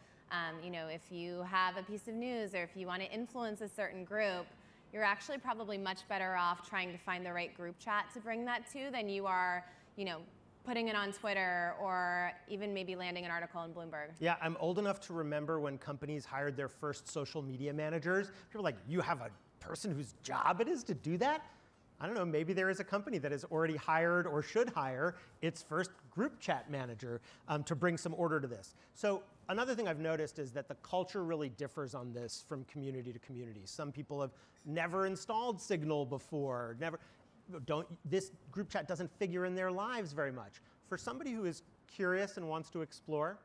if you have a piece of news or if you want to influence a certain group, you're actually probably much better off trying to find the right group chat to bring that to than you are, putting it on Twitter or even maybe landing an article in Bloomberg. Yeah, I'm old enough to remember when companies hired their first social media managers. People were like, you have a person whose job it is to do that? I don't know, maybe there is a company that has already hired or should hire its first group chat manager to bring some order to this. So another thing I've noticed is that the culture really differs on this from community to community. Some people have never installed Signal before, this group chat doesn't figure in their lives very much. For somebody who is curious and wants to explore,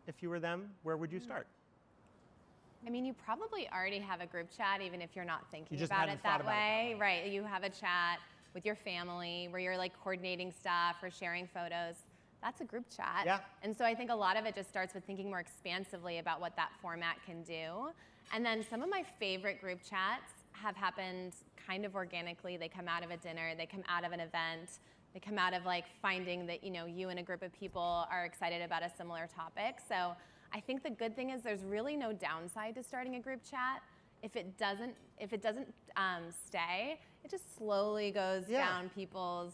if you were them, where would you start? I mean, you probably already have a group chat, even if you're not thinking about it that way. Right, you have a chat with your family where you're coordinating stuff or sharing photos. That's a group chat. Yeah. And so I think a lot of it just starts with thinking more expansively about what that format can do. And then some of my favorite group chats have happened kind of organically. They come out of a dinner, they come out of an event, they come out of finding that you and a group of people are excited about a similar topic. So I think the good thing is there's really no downside to starting a group chat. If it doesn't stay, it just slowly goes down people's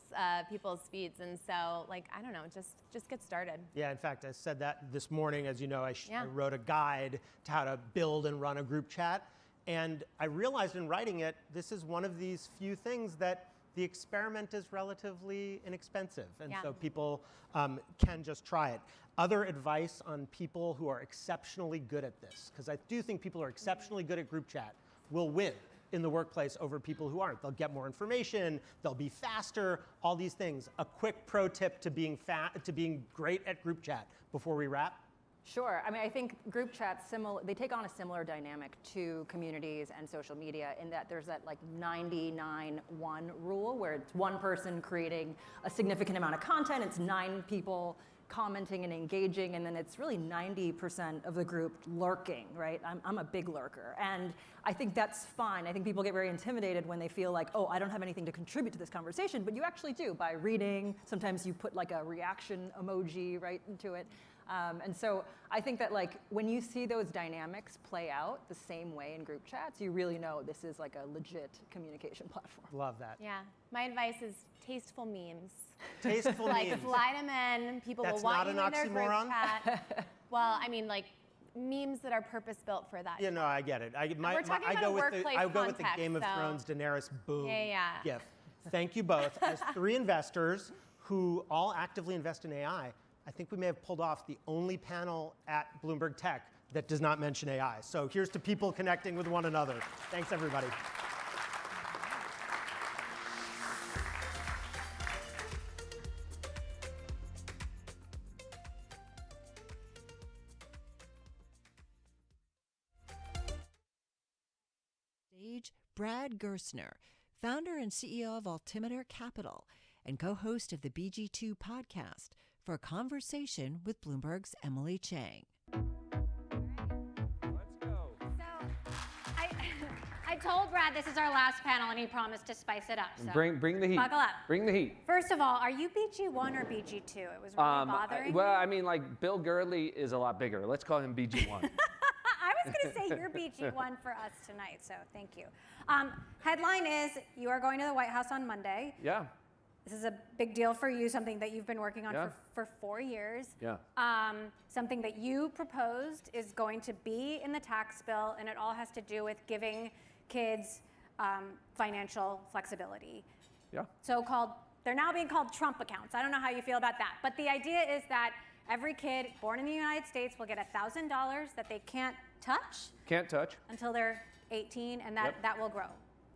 feeds. And so, like, I don't know, just get started. Yeah, in fact, I said that this morning. As you know, I wrote a guide to how to build and run a group chat. And I realized in writing it, this is one of these few things that the experiment is relatively inexpensive. And so people can just try it. Other advice on people who are exceptionally good at this, because I do think people who are exceptionally good at group chat will win in the workplace over people who aren't. They'll get more information, they'll be faster, all these things. A quick pro tip to being great at group chat before we wrap. Sure. I mean, I think group chats they take on a similar dynamic to communities and social media in that there's that like 99-1 rule where it's one person creating a significant amount of content, it's 9 people commenting and engaging, and then it's really 90% of the group lurking, right? I'm a big lurker, and I think that's fine. I think people get very intimidated when they feel like, oh, I don't have anything to contribute to this conversation, but you actually do by reading. Sometimes you put like a reaction emoji right into it. And so I think that like when you see those dynamics play out the same way in group chats, you really know this is like a legit communication platform. Love that. Yeah. My advice is tasteful memes. Tasteful memes. Like slide them in. People will want you in their group chat. Well, I mean, like memes that are purpose built for that. Yeah, no, I get it. I go with the Game of Thrones Daenerys boom gif. Thank you both. As 3 investors who all actively invest in AI, I think we may have pulled off the only panel at Bloomberg Tech that does not mention AI. So here's to people connecting with one another. Thanks, everybody. Stage Brad Gerstner, founder and CEO of Altimeter Capital and co-host of the BG2 podcast, for a conversation with Bloomberg's Emily Chang. Let's go. So I told Brad this is our last panel, and he promised to spice it up. So Bring the heat. Buckle up. Bring the heat. First of all, are you BG1 or BG2? It was really bothering Well, me. I mean, like, Bill Gurley is a lot bigger. Let's call him BG1. I was going to say you're BG1 for us tonight, so thank you. Headline is, you are going to the White House on Monday. Yeah. This is a big deal for you, something that you've been working on for 4 years. Yeah. Something that you proposed is going to be in the tax bill, and it all has to do with giving kids financial flexibility. Yeah. So-called, they're now being called Trump accounts. I don't know how you feel about that. But the idea is that every kid born in the United States will get $1,000 that they can't touch. Can't touch. Until they're 18, and that will grow.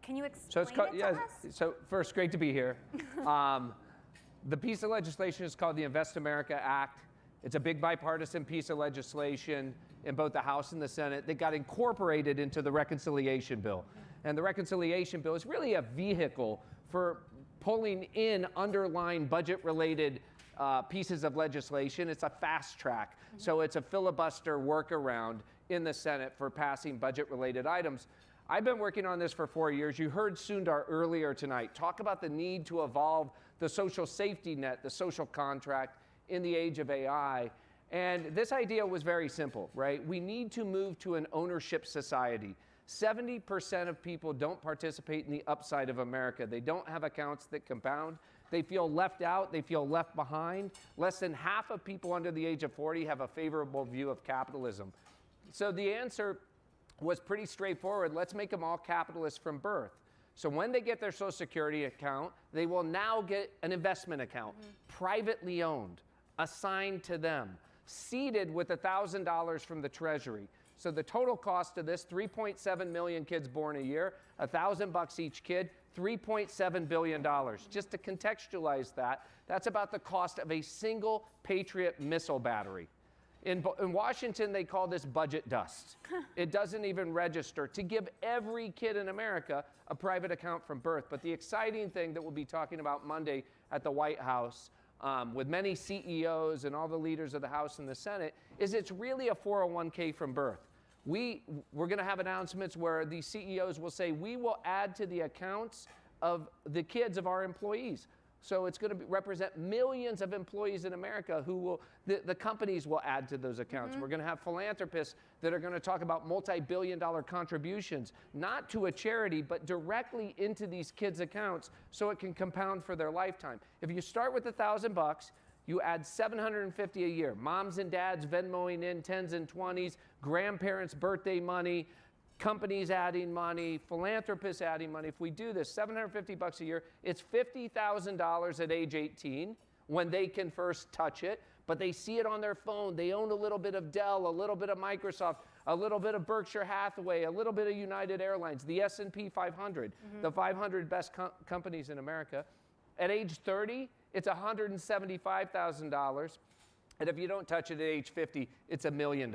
Can you explain So it's called, it to us? So first, great to be here. The piece of legislation is called the Invest America Act. It's a big bipartisan piece of legislation in both the House and the Senate that got incorporated into the reconciliation bill. And the reconciliation bill is really a vehicle for pulling in underlying budget-related pieces of legislation. It's a fast track. So it's a filibuster workaround in the Senate for passing budget-related items. I've been working on this for 4 years. You heard Sundar earlier tonight talk about the need to evolve the social safety net, the social contract in the age of AI. And this idea was very simple, right? We need to move to an ownership society. 70% of people don't participate in the upside of America. They don't have accounts that compound. They feel left out. They feel left behind. Less than half of people under the age of 40 have a favorable view of capitalism. So the answer was pretty straightforward. Let's make them all capitalists from birth. So when they get their Social Security account, they will now get an investment account, privately owned, assigned to them, seeded with $1,000 from the Treasury. So the total cost of this, 3.7 million kids born a year, $1,000 each kid, $3.7 billion. Just to contextualize that, that's about the cost of a single Patriot missile battery. In Washington, they call this budget dust. It doesn't even register to give every kid in America a private account from birth. But the exciting thing that we'll be talking about Monday at the White House with many CEOs and all the leaders of the House and the Senate is it's really a 401k from birth. We're going to have announcements where the CEOs will say, we will add to the accounts of the kids of our employees. So it's going to represent millions of employees in America who will, the companies will add to those accounts. We're going to have philanthropists that are going to talk about multi-billion-dollar contributions, not to a charity, but directly into these kids' accounts so it can compound for their lifetime. If you start with $1,000, you add $750 a year. Moms and dads Venmoing in 10s and 20s, grandparents' birthday money, companies adding money, philanthropists adding money. If we do this, $750 a year, it's $50,000 at age 18 when they can first touch it, but they see it on their phone. They own a little bit of Dell, a little bit of Microsoft, a little bit of Berkshire Hathaway, a little bit of United Airlines, the S&P 500, the 500 best companies in America. At age 30, it's $175,000. And if you don't touch it at age 50, it's $1 million.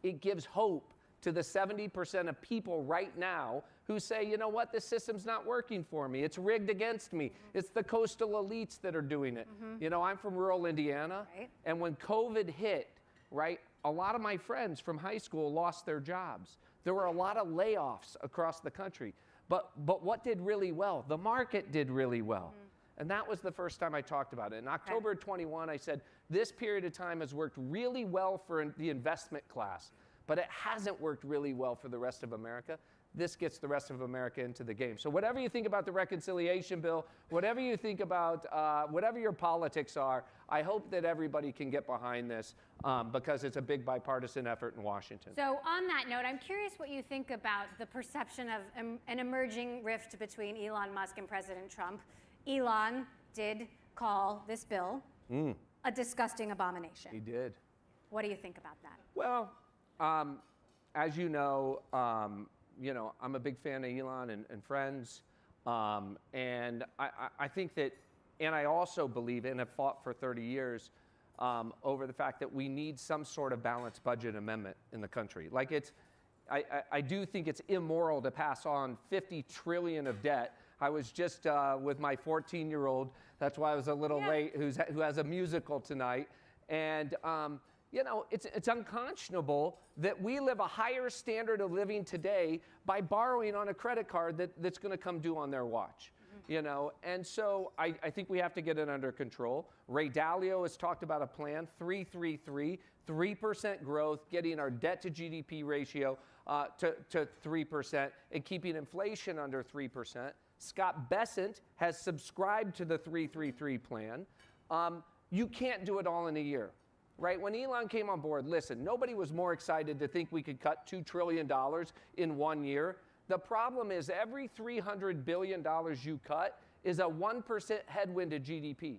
It gives hope to the 70% of people right now who say, you know what, this system's not working for me. It's rigged against me. It's the coastal elites that are doing it. You know, I'm from rural Indiana, and when COVID hit, right, a lot of my friends from high school lost their jobs. There were a lot of layoffs across the country. But what did really well? The market did really well. And that was the first time I talked about it. In October 21, I said, this period of time has worked really well for the investment class, but it hasn't worked really well for the rest of America. This gets the rest of America into the game. So whatever you think about the reconciliation bill, whatever you think about, whatever your politics are, I hope that everybody can get behind this because it's a big bipartisan effort in Washington. So on that note, I'm curious what you think about the perception of an emerging rift between Elon Musk and President Trump. Elon did call this bill a disgusting abomination. He did. What do you think about that? Well, as you know, I'm a big fan of Elon and friends, and I think that, and I also believe and have fought for 30 years over the fact that we need some sort of balanced budget amendment in the country. Like I do think it's immoral to pass on $50 trillion of debt. I was just with my 14-year-old, that's why I was a little late, who has a musical tonight, and it's unconscionable that we live a higher standard of living today by borrowing on a credit card that's going to come due on their watch. And so I think we have to get it under control. Ray Dalio has talked about a plan, 3-3-3, 3% growth, getting our debt to GDP ratio to 3% and keeping inflation under 3%. Scott Bessent has subscribed to the 3-3-3 plan. You can't do it all in a year. Right? When Elon came on board, listen, nobody was more excited to think we could cut $2 trillion in 1 year. The problem is every $300 billion you cut is a 1% headwind to GDP.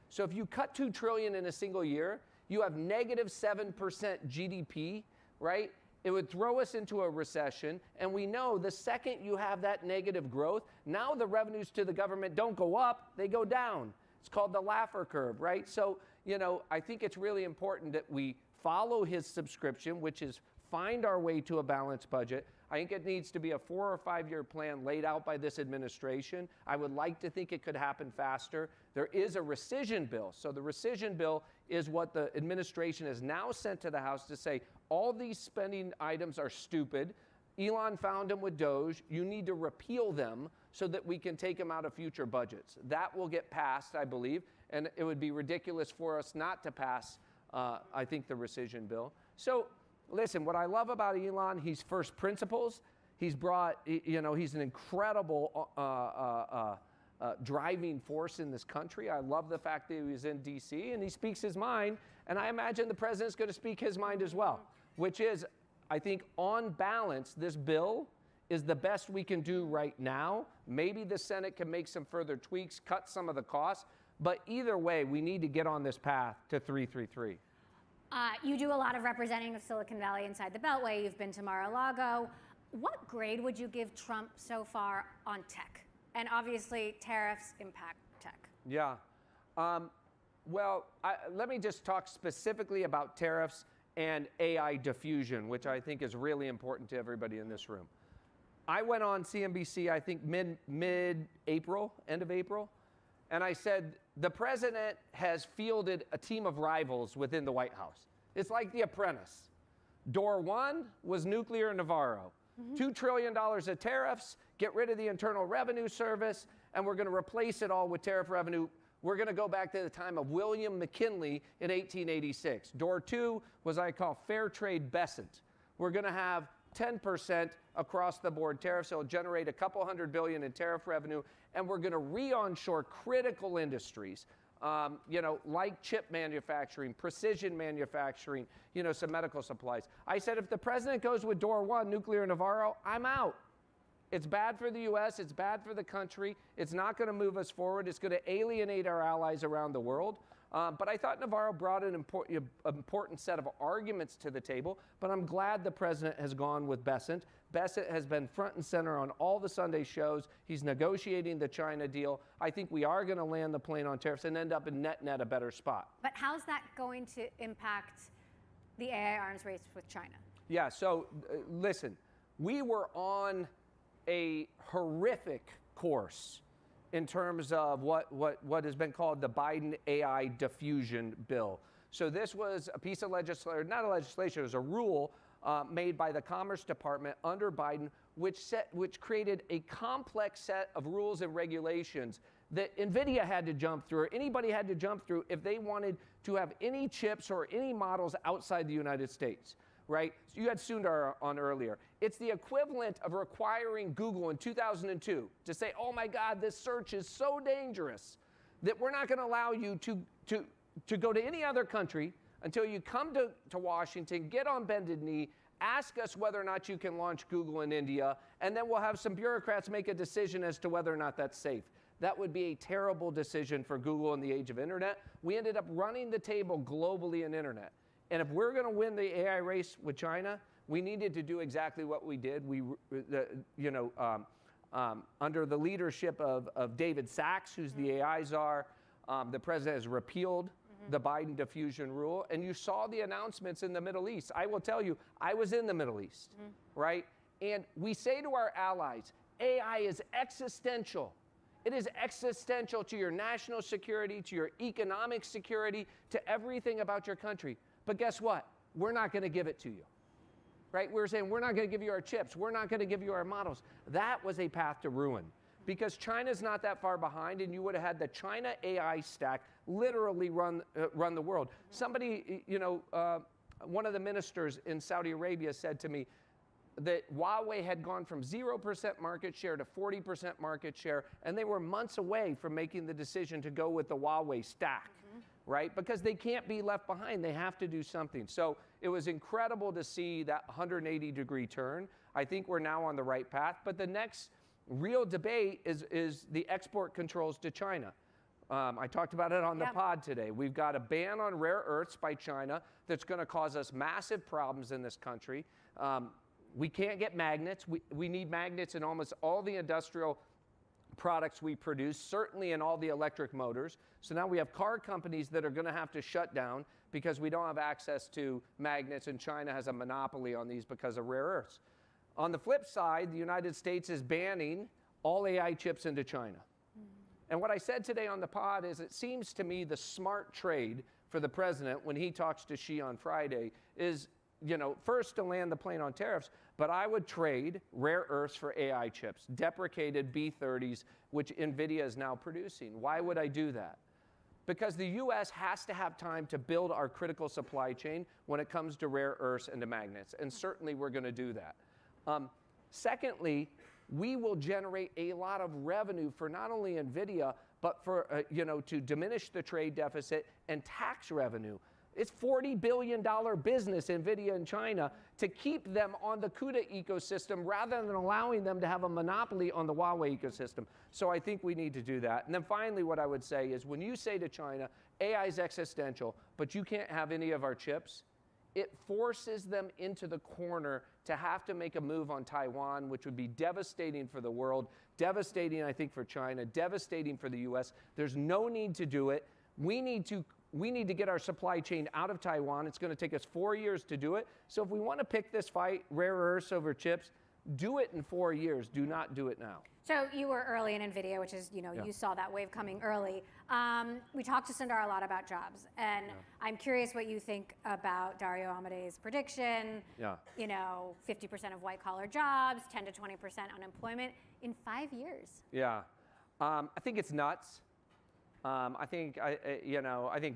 So if you cut $2 trillion in a single year, you have negative 7% GDP, right? It would throw us into a recession, and we know the second you have that negative growth, now the revenues to the government don't go up, they go down. It's called the Laffer curve, right? So, I think it's really important that we follow his subscription, which is find our way to a balanced budget. I think it needs to be a 4 or 5 year plan laid out by this administration. I would like to think it could happen faster. There is a rescission bill. So the rescission bill is what the administration has now sent to the House to say, all these spending items are stupid. Elon found them with Doge. You need to repeal them so that we can take them out of future budgets. That will get passed, I believe, and it would be ridiculous for us not to pass, I think, the rescission bill. So listen, what I love about Elon, he's first principles. He's brought, he's an incredible driving force in this country. I love the fact that he was in DC and he speaks his mind, and I imagine the president's going to speak his mind as well, which is, I think on balance, this bill is the best we can do right now. Maybe the Senate can make some further tweaks, cut some of the costs, but either way, we need to get on this path to 3-3-3. You do a lot of representing of Silicon Valley inside the Beltway. You've been to Mar-a-Lago. What grade would you give Trump so far on tech? And obviously, tariffs impact tech. Yeah. Let me just talk specifically about tariffs and AI diffusion, which I think is really important to everybody in this room. I went on CNBC, I think mid-April, end of April, and I said, the president has fielded a team of rivals within the White House. It's like The Apprentice. Door one was nuclear Navarro. $2 trillion of tariffs, get rid of the Internal Revenue Service, and we're going to replace it all with tariff revenue. We're going to go back to the time of William McKinley in 1886. Door 2 was I call fair trade Besant. We're going to have 10% across the board tariffs. It'll generate a couple $100 billion in tariff revenue, and we're going to re-onshore critical industries, like chip manufacturing, precision manufacturing, some medical supplies. I said, if the president goes with door 1, nuclear Navarro, I'm out. It's bad for the U.S., it's bad for the country, it's not going to move us forward, it's going to alienate our allies around the world. But I thought Navarro brought an important set of arguments to the table, but I'm glad the president has gone with Besant. Besant has been front and center on all the Sunday shows. He's negotiating the China deal. I think we are going to land the plane on tariffs and end up in net a better spot. But how's that going to impact the AI arms race with China? Yeah, so listen, we were on a horrific course in terms of what has been called the Biden AI diffusion bill. So this was a piece of legislation, not a legislation, it was a rule made by the Commerce Department under Biden, which created a complex set of rules and regulations that NVIDIA had to jump through, or anybody had to jump through if they wanted to have any chips or any models outside the United States. Right? So you had Sundar on earlier. It's the equivalent of requiring Google in 2002 to say, oh my God, this search is so dangerous that we're not going to allow you to go to any other country until you come to Washington, get on bended knee, ask us whether or not you can launch Google in India, and then we'll have some bureaucrats make a decision as to whether or not that's safe. That would be a terrible decision for Google in the age of internet. We ended up running the table globally in internet. And if we're going to win the AI race with China, we needed to do exactly what we did. Under the leadership of David Sachs, who's the AI czar, the president has repealed the Biden diffusion rule. And you saw the announcements in the Middle East. I will tell you, I was in the Middle East, right? And we say to our allies, AI is existential. It is existential to your national security, to your economic security, to everything about your country. But guess what? We're not going to give it to you, right? We're saying we're not going to give you our chips. We're not going to give you our models. That was a path to ruin because China's not that far behind, and you would have had the China AI stack literally run the world. Somebody, one of the ministers in Saudi Arabia said to me that Huawei had gone from 0% market share to 40% market share, and they were months away from making the decision to go with the Huawei stack. Right? Because they can't be left behind. They have to do something. So it was incredible to see that 180-degree turn. I think we're now on the right path. But the next real debate is the export controls to China. I talked about it on the pod today. We've got a ban on rare earths by China that's going to cause us massive problems in this country. We can't get magnets. We need magnets in almost all the industrial products we produce, certainly in all the electric motors. So now we have car companies that are going to have to shut down because we don't have access to magnets, and China has a monopoly on these because of rare earths. On the flip side, the United States is banning all AI chips into China. And what I said today on the pod is it seems to me the smart trade for the president when he talks to Xi on Friday is, first to land the plane on tariffs, but I would trade rare earths for AI chips, deprecated B30s, which NVIDIA is now producing. Why would I do that? Because the US has to have time to build our critical supply chain when it comes to rare earths and to magnets, and certainly we're going to do that. Secondly, we will generate a lot of revenue for not only NVIDIA, but for, to diminish the trade deficit and tax revenue. It's $40 billion business, NVIDIA in China, to keep them on the CUDA ecosystem rather than allowing them to have a monopoly on the Huawei ecosystem. So I think we need to do that. And then finally, what I would say is when you say to China, AI is existential, but you can't have any of our chips, it forces them into the corner to have to make a move on Taiwan, which would be devastating for the world, devastating, I think, for China, devastating for the US. There's no need to do it. We need to get our supply chain out of Taiwan. It's going to take us 4 years to do it. So if we want to pick this fight, rare earths over chips, Do it in 4 years. Do not do it now. So you were early in NVIDIA, which is, you saw that wave coming early. We talked to Sundar a lot about jobs, and I'm curious what you think about Dario Amadei's prediction. 50% of white-collar jobs, 10 to 20% unemployment in 5 years. Yeah, I think it's nuts. I think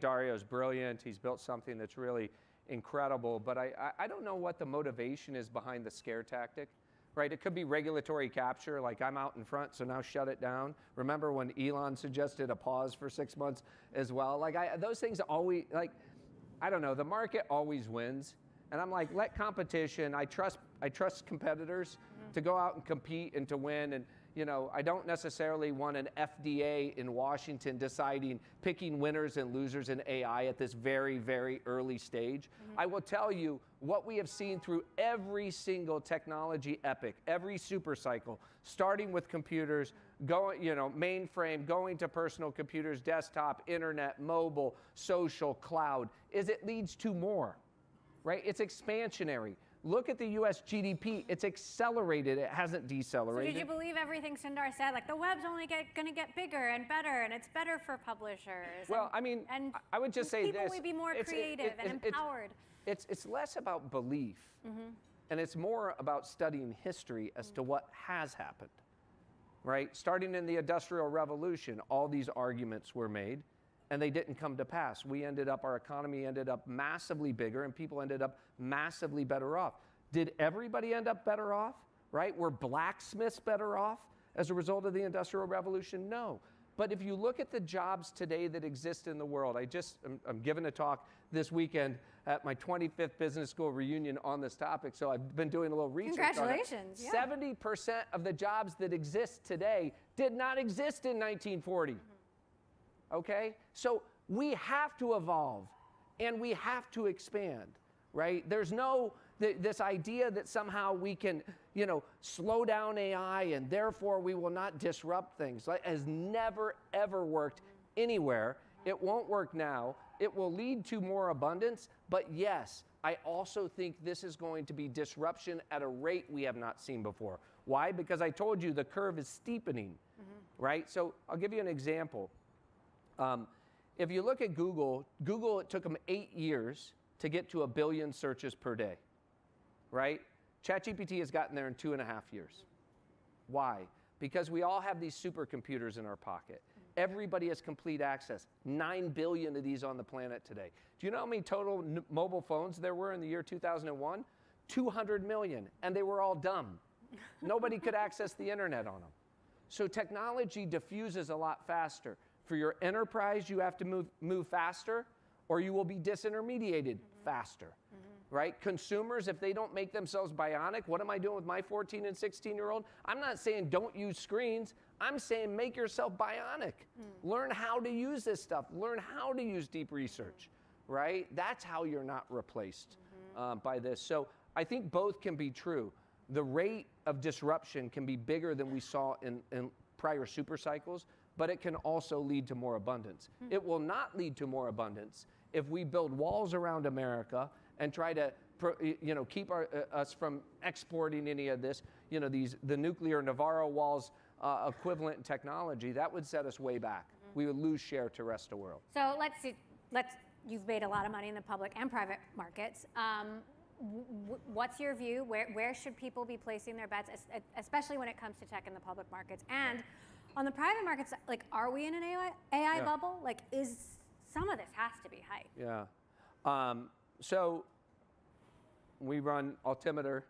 Dario's brilliant. He's built something that's really incredible, but I don't know what the motivation is behind the scare tactic. Right, it could be regulatory capture, like I'm out in front, so now shut it down. Remember when Elon suggested a pause for 6 months as well? Like those things always, I don't know, the market always wins. And I'm like, let competition, I trust competitors to go out and compete and to win. And I don't necessarily want an FDA in Washington picking winners and losers in AI at this very, very early stage. I will tell you what we have seen through every single technology epic, every super cycle, starting with computers, mainframe, going to personal computers, desktop, internet, mobile, social, cloud, is it leads to more, right? It's expansionary. Look at the US GDP, it's accelerated, it hasn't decelerated. So did you believe everything Sundar said? Like the web's only gonna get bigger and better, and it's better for publishers. Well, and I would just say this. People will be more creative and empowered. It's less about belief, and it's more about studying history as to what has happened, right? Starting in the Industrial Revolution, all these arguments were made, and they didn't come to pass. Our economy ended up massively bigger, and people ended up massively better off. Did everybody end up better off, right? Were blacksmiths better off as a result of the Industrial Revolution? No. But if you look at the jobs today that exist in the world, I'm giving a talk this weekend at my 25th business school reunion on this topic, so I've been doing a little research. Congratulations. On it. 70% of the jobs that exist today did not exist in 1940. Okay? So we have to evolve and we have to expand, right? There's this idea that somehow we can, slow down AI and therefore we will not disrupt things. That has never, ever worked anywhere. It won't work now. It will lead to more abundance, but yes, I also think this is going to be disruption at a rate we have not seen before. Why? Because I told you the curve is steepening, right? So I'll give you an example. If you look at Google, it took them 8 years to get to 1 billion searches per day, right? ChatGPT has gotten there in 2.5 years. Why? Because we all have these supercomputers in our pocket. Everybody has complete access. 9 billion of these on the planet today. Do you know how many total mobile phones there were in the year 2001? 200 million, and they were all dumb. Nobody could access the internet on them. So technology diffuses a lot faster. For your enterprise, you have to move faster, or you will be disintermediated faster, right? Consumers, if they don't make themselves bionic, what am I doing with my 14 and 16-year-old? I'm not saying don't use screens. I'm saying make yourself bionic. Learn how to use this stuff. Learn how to use deep research, right? That's how you're not replaced by this. So I think both can be true. The rate of disruption can be bigger than we saw in prior super cycles, but it can also lead to more abundance. It will not lead to more abundance if we build walls around America and try to keep us from exporting any of this, the nuclear Navarro walls equivalent technology. That would set us way back. We would lose share to the rest of the world. So you've made a lot of money in the public and private markets. What's your view? Where should people be placing their bets, especially when it comes to tech in the public markets? And on the private markets, are we in an AI bubble? Some of this has to be hype. Yeah. So we run Altimeter,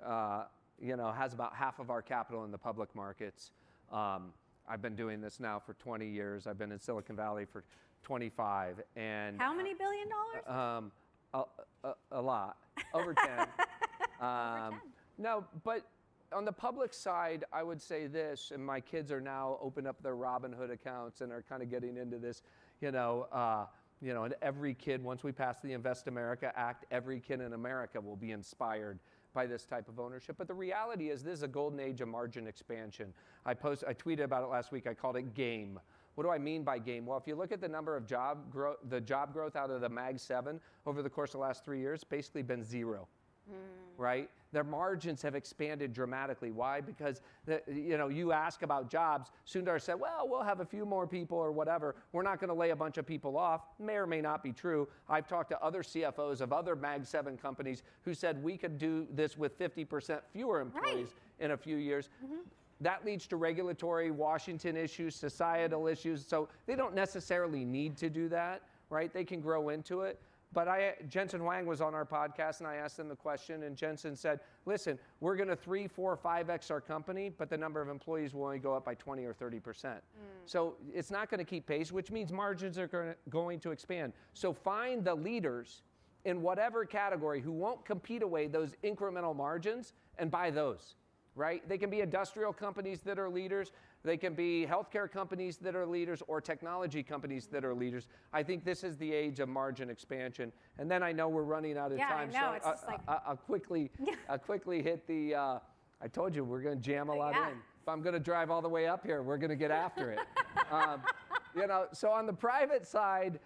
has about half of our capital in the public markets. I've been doing this now for 20 years. I've been in Silicon Valley for 25. And how many $1 billion? A lot, over 10. Over 10. No, but on the public side, I would say this, and my kids are now open up their Robinhood accounts and are kind of getting into this, and every kid, once we pass the Invest America Act, every kid in America will be inspired by this type of ownership. But the reality is this is a golden age of margin expansion. I tweeted about it last week. I called it game. What do I mean by game? Well, if you look at the number of job growth out of the Mag 7 over the course of the last 3 years, basically been zero. right? Their margins have expanded dramatically. Why? Because you ask about jobs. Sundar said, well, we'll have a few more people or whatever. We're not going to lay a bunch of people off. May or may not be true. I've talked to other CFOs of other Mag 7 companies who said we could do this with 50% fewer employees in a few years. That leads to regulatory Washington issues, societal issues. So they don't necessarily need to do that, right? They can grow into it. But Jensen Huang was on our podcast, and I asked him the question, and Jensen said, listen, we're going to 3, 4, 5x our company, but the number of employees will only go up by 20 or 30%. So it's not going to keep pace, which means margins are going to expand. So find the leaders in whatever category who won't compete away those incremental margins and buy those, right? They can be industrial companies that are leaders. They can be healthcare companies that are leaders or technology companies that are leaders. I think this is the age of margin expansion. And then I know we're running out of time. I know. So It's just like... I'll quickly hit the, I told you we're going to jam a lot in. If I'm going to drive all the way up here, we're going to get after it. So on the private side,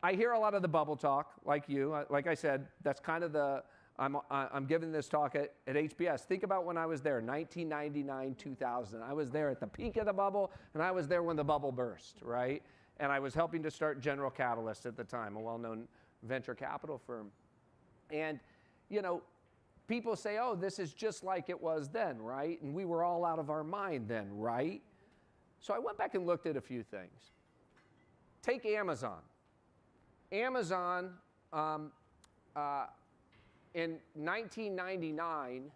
I hear a lot of the bubble talk, like you. Like I said, that's kind of the, I'm giving this talk at HBS. Think about when I was there, 1999, 2000. I was there at the peak of the bubble, and I was there when the bubble burst, right? And I was helping to start General Catalyst at the time, a well-known venture capital firm. And, people say, oh, this is just like it was then, right? And we were all out of our mind then, right? So I went back and looked at a few things. Take Amazon. Amazon, in 1999,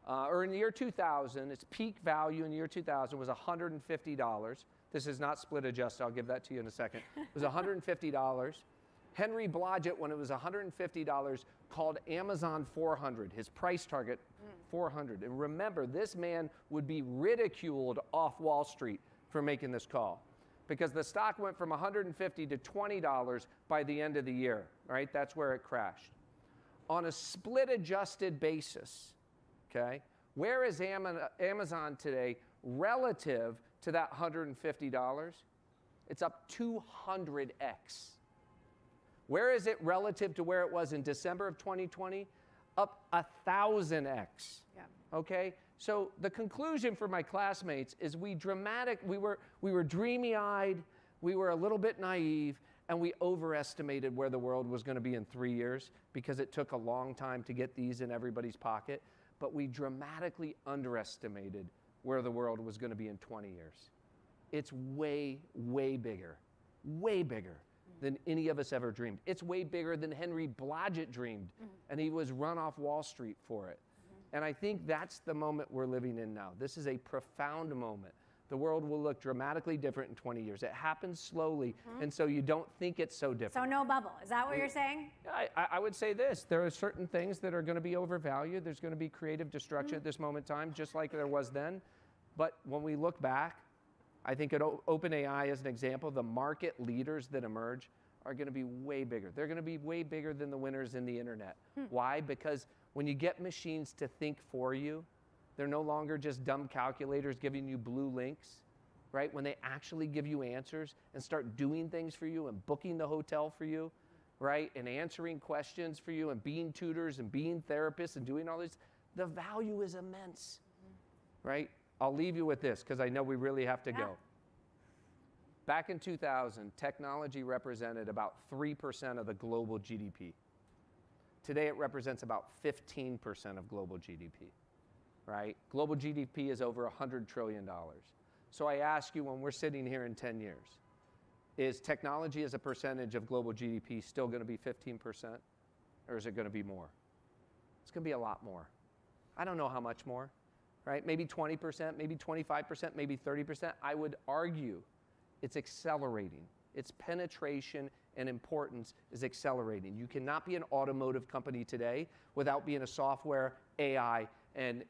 or in the year 2000, its peak value in the year 2000 was $150. This is not split adjusted. I'll give that to you in a second. It was $150. Henry Blodgett, when it was $150, called Amazon 400, his price target 400. And remember, this man would be ridiculed off Wall Street for making this call, because the stock went from $150 to $20 by the end of the year, right? That's where it crashed. On a split adjusted basis, okay, where is Amazon today relative to that $150? It's up 200x. Where is it relative to where it was in December of 2020? Up 1,000x. Yeah. Okay? So the conclusion for my classmates is we were dreamy-eyed, we were a little bit naive, and we overestimated where the world was going to be in 3 years because it took a long time to get these in everybody's pocket. But we dramatically underestimated where the world was going to be in 20 years. It's way, way bigger than any of us ever dreamed. It's way bigger than Henry Blodgett dreamed, and he was run off Wall Street for it. And I think that's the moment we're living in now. This is a profound moment. The world will look dramatically different in 20 years. It happens slowly, and so you don't think it's so different. So no bubble. Is that what you're saying? I would say this. There are certain things that are going to be overvalued. There's going to be creative destruction at this moment in time, just like there was then. But when we look back, I think at OpenAI as an example, the market leaders that emerge are going to be way bigger. They're going to be way bigger than the winners in the internet. Why? Because when you get machines to think for you, they're no longer just dumb calculators giving you blue links, right? When they actually give you answers and start doing things for you and booking the hotel for you, right? And answering questions for you and being tutors and being therapists and doing all this, the value is immense, right? I'll leave you with this because I know we really have to go. Back in 2000, technology represented about 3% of the global GDP. Today it represents about 15% of global GDP. Right? Global GDP is over $100 trillion. So I ask you, when we're sitting here in 10 years, is technology as a percentage of global GDP still going to be 15%? Or is it going to be more? It's going to be a lot more. I don't know how much more, right? Maybe 20%, maybe 25%, maybe 30%. I would argue it's accelerating. Its penetration and importance is accelerating. You cannot be an automotive company today without being a software, AI, and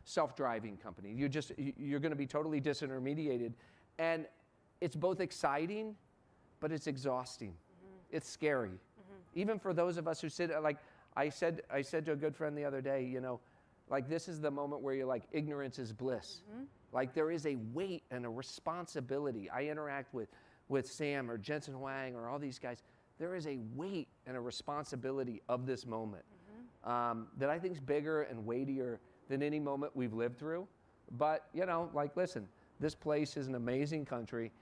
self-driving company. You're going to be totally disintermediated, and it's both exciting, but it's exhausting. It's scary, even for those of us who sit. Like I said to a good friend the other day, like this is the moment where you're like, ignorance is bliss. Like there is a weight and a responsibility. I interact with Sam or Jensen Huang or all these guys. There is a weight and a responsibility of this moment. that I think is bigger and weightier than any moment we've lived through. But, listen, this place is an amazing country.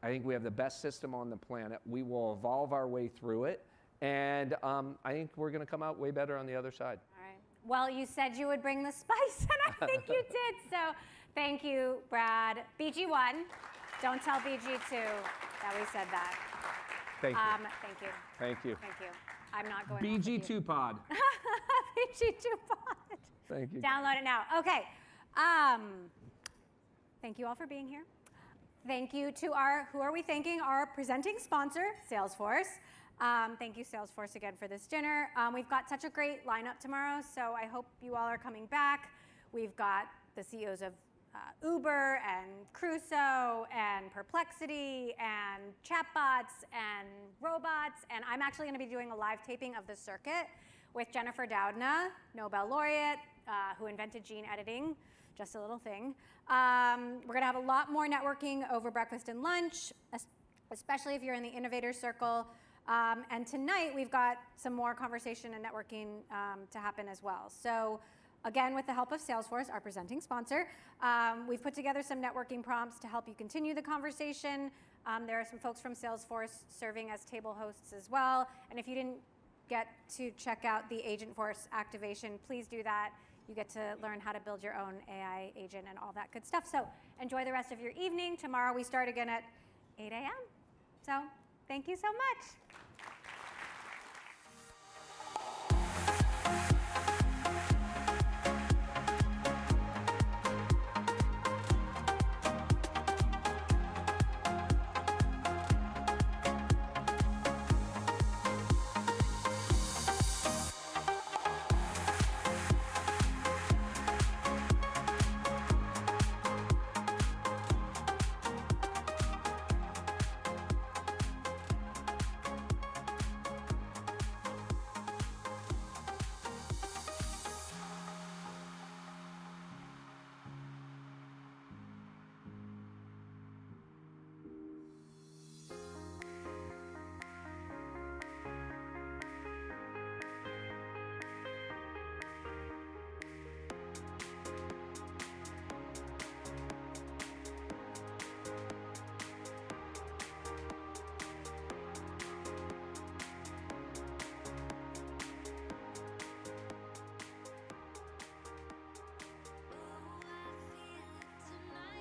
I think we have the best system on the planet. We will evolve our way through it. And I think we're going to come out way better on the other side. All right. Well, you said you would bring the spice, and I think you did. So thank you, Brad. BG1, don't tell BG2 that we said that. Thank you. Thank you. Thank you. Thank you. I'm not going BG2 pod. BG2 pod. Thank you. Download it now. Okay. Thank you all for being here. Thank you to who are we thanking? Our presenting sponsor, Salesforce. Thank you, Salesforce, again for this dinner. We've got such a great lineup tomorrow, so I hope you all are coming back. We've got the CEOs of Uber and Crusoe and Perplexity and chatbots and robots, and I'm actually going to be doing a live taping of The Circuit with Jennifer Doudna, Nobel laureate, who invented gene editing, just a little thing. We're going to have a lot more networking over breakfast and lunch, especially if you're in the innovator circle. And tonight, we've got some more conversation and networking to happen as well. So again, with the help of Salesforce, our presenting sponsor, we've put together some networking prompts to help you continue the conversation. There are some folks from Salesforce serving as table hosts as well. And if you didn't get to check out the Agentforce activation, please do that. You get to learn how to build your own AI agent and all that good stuff. So enjoy the rest of your evening. Tomorrow we start again at 8 a.m. So thank you so much.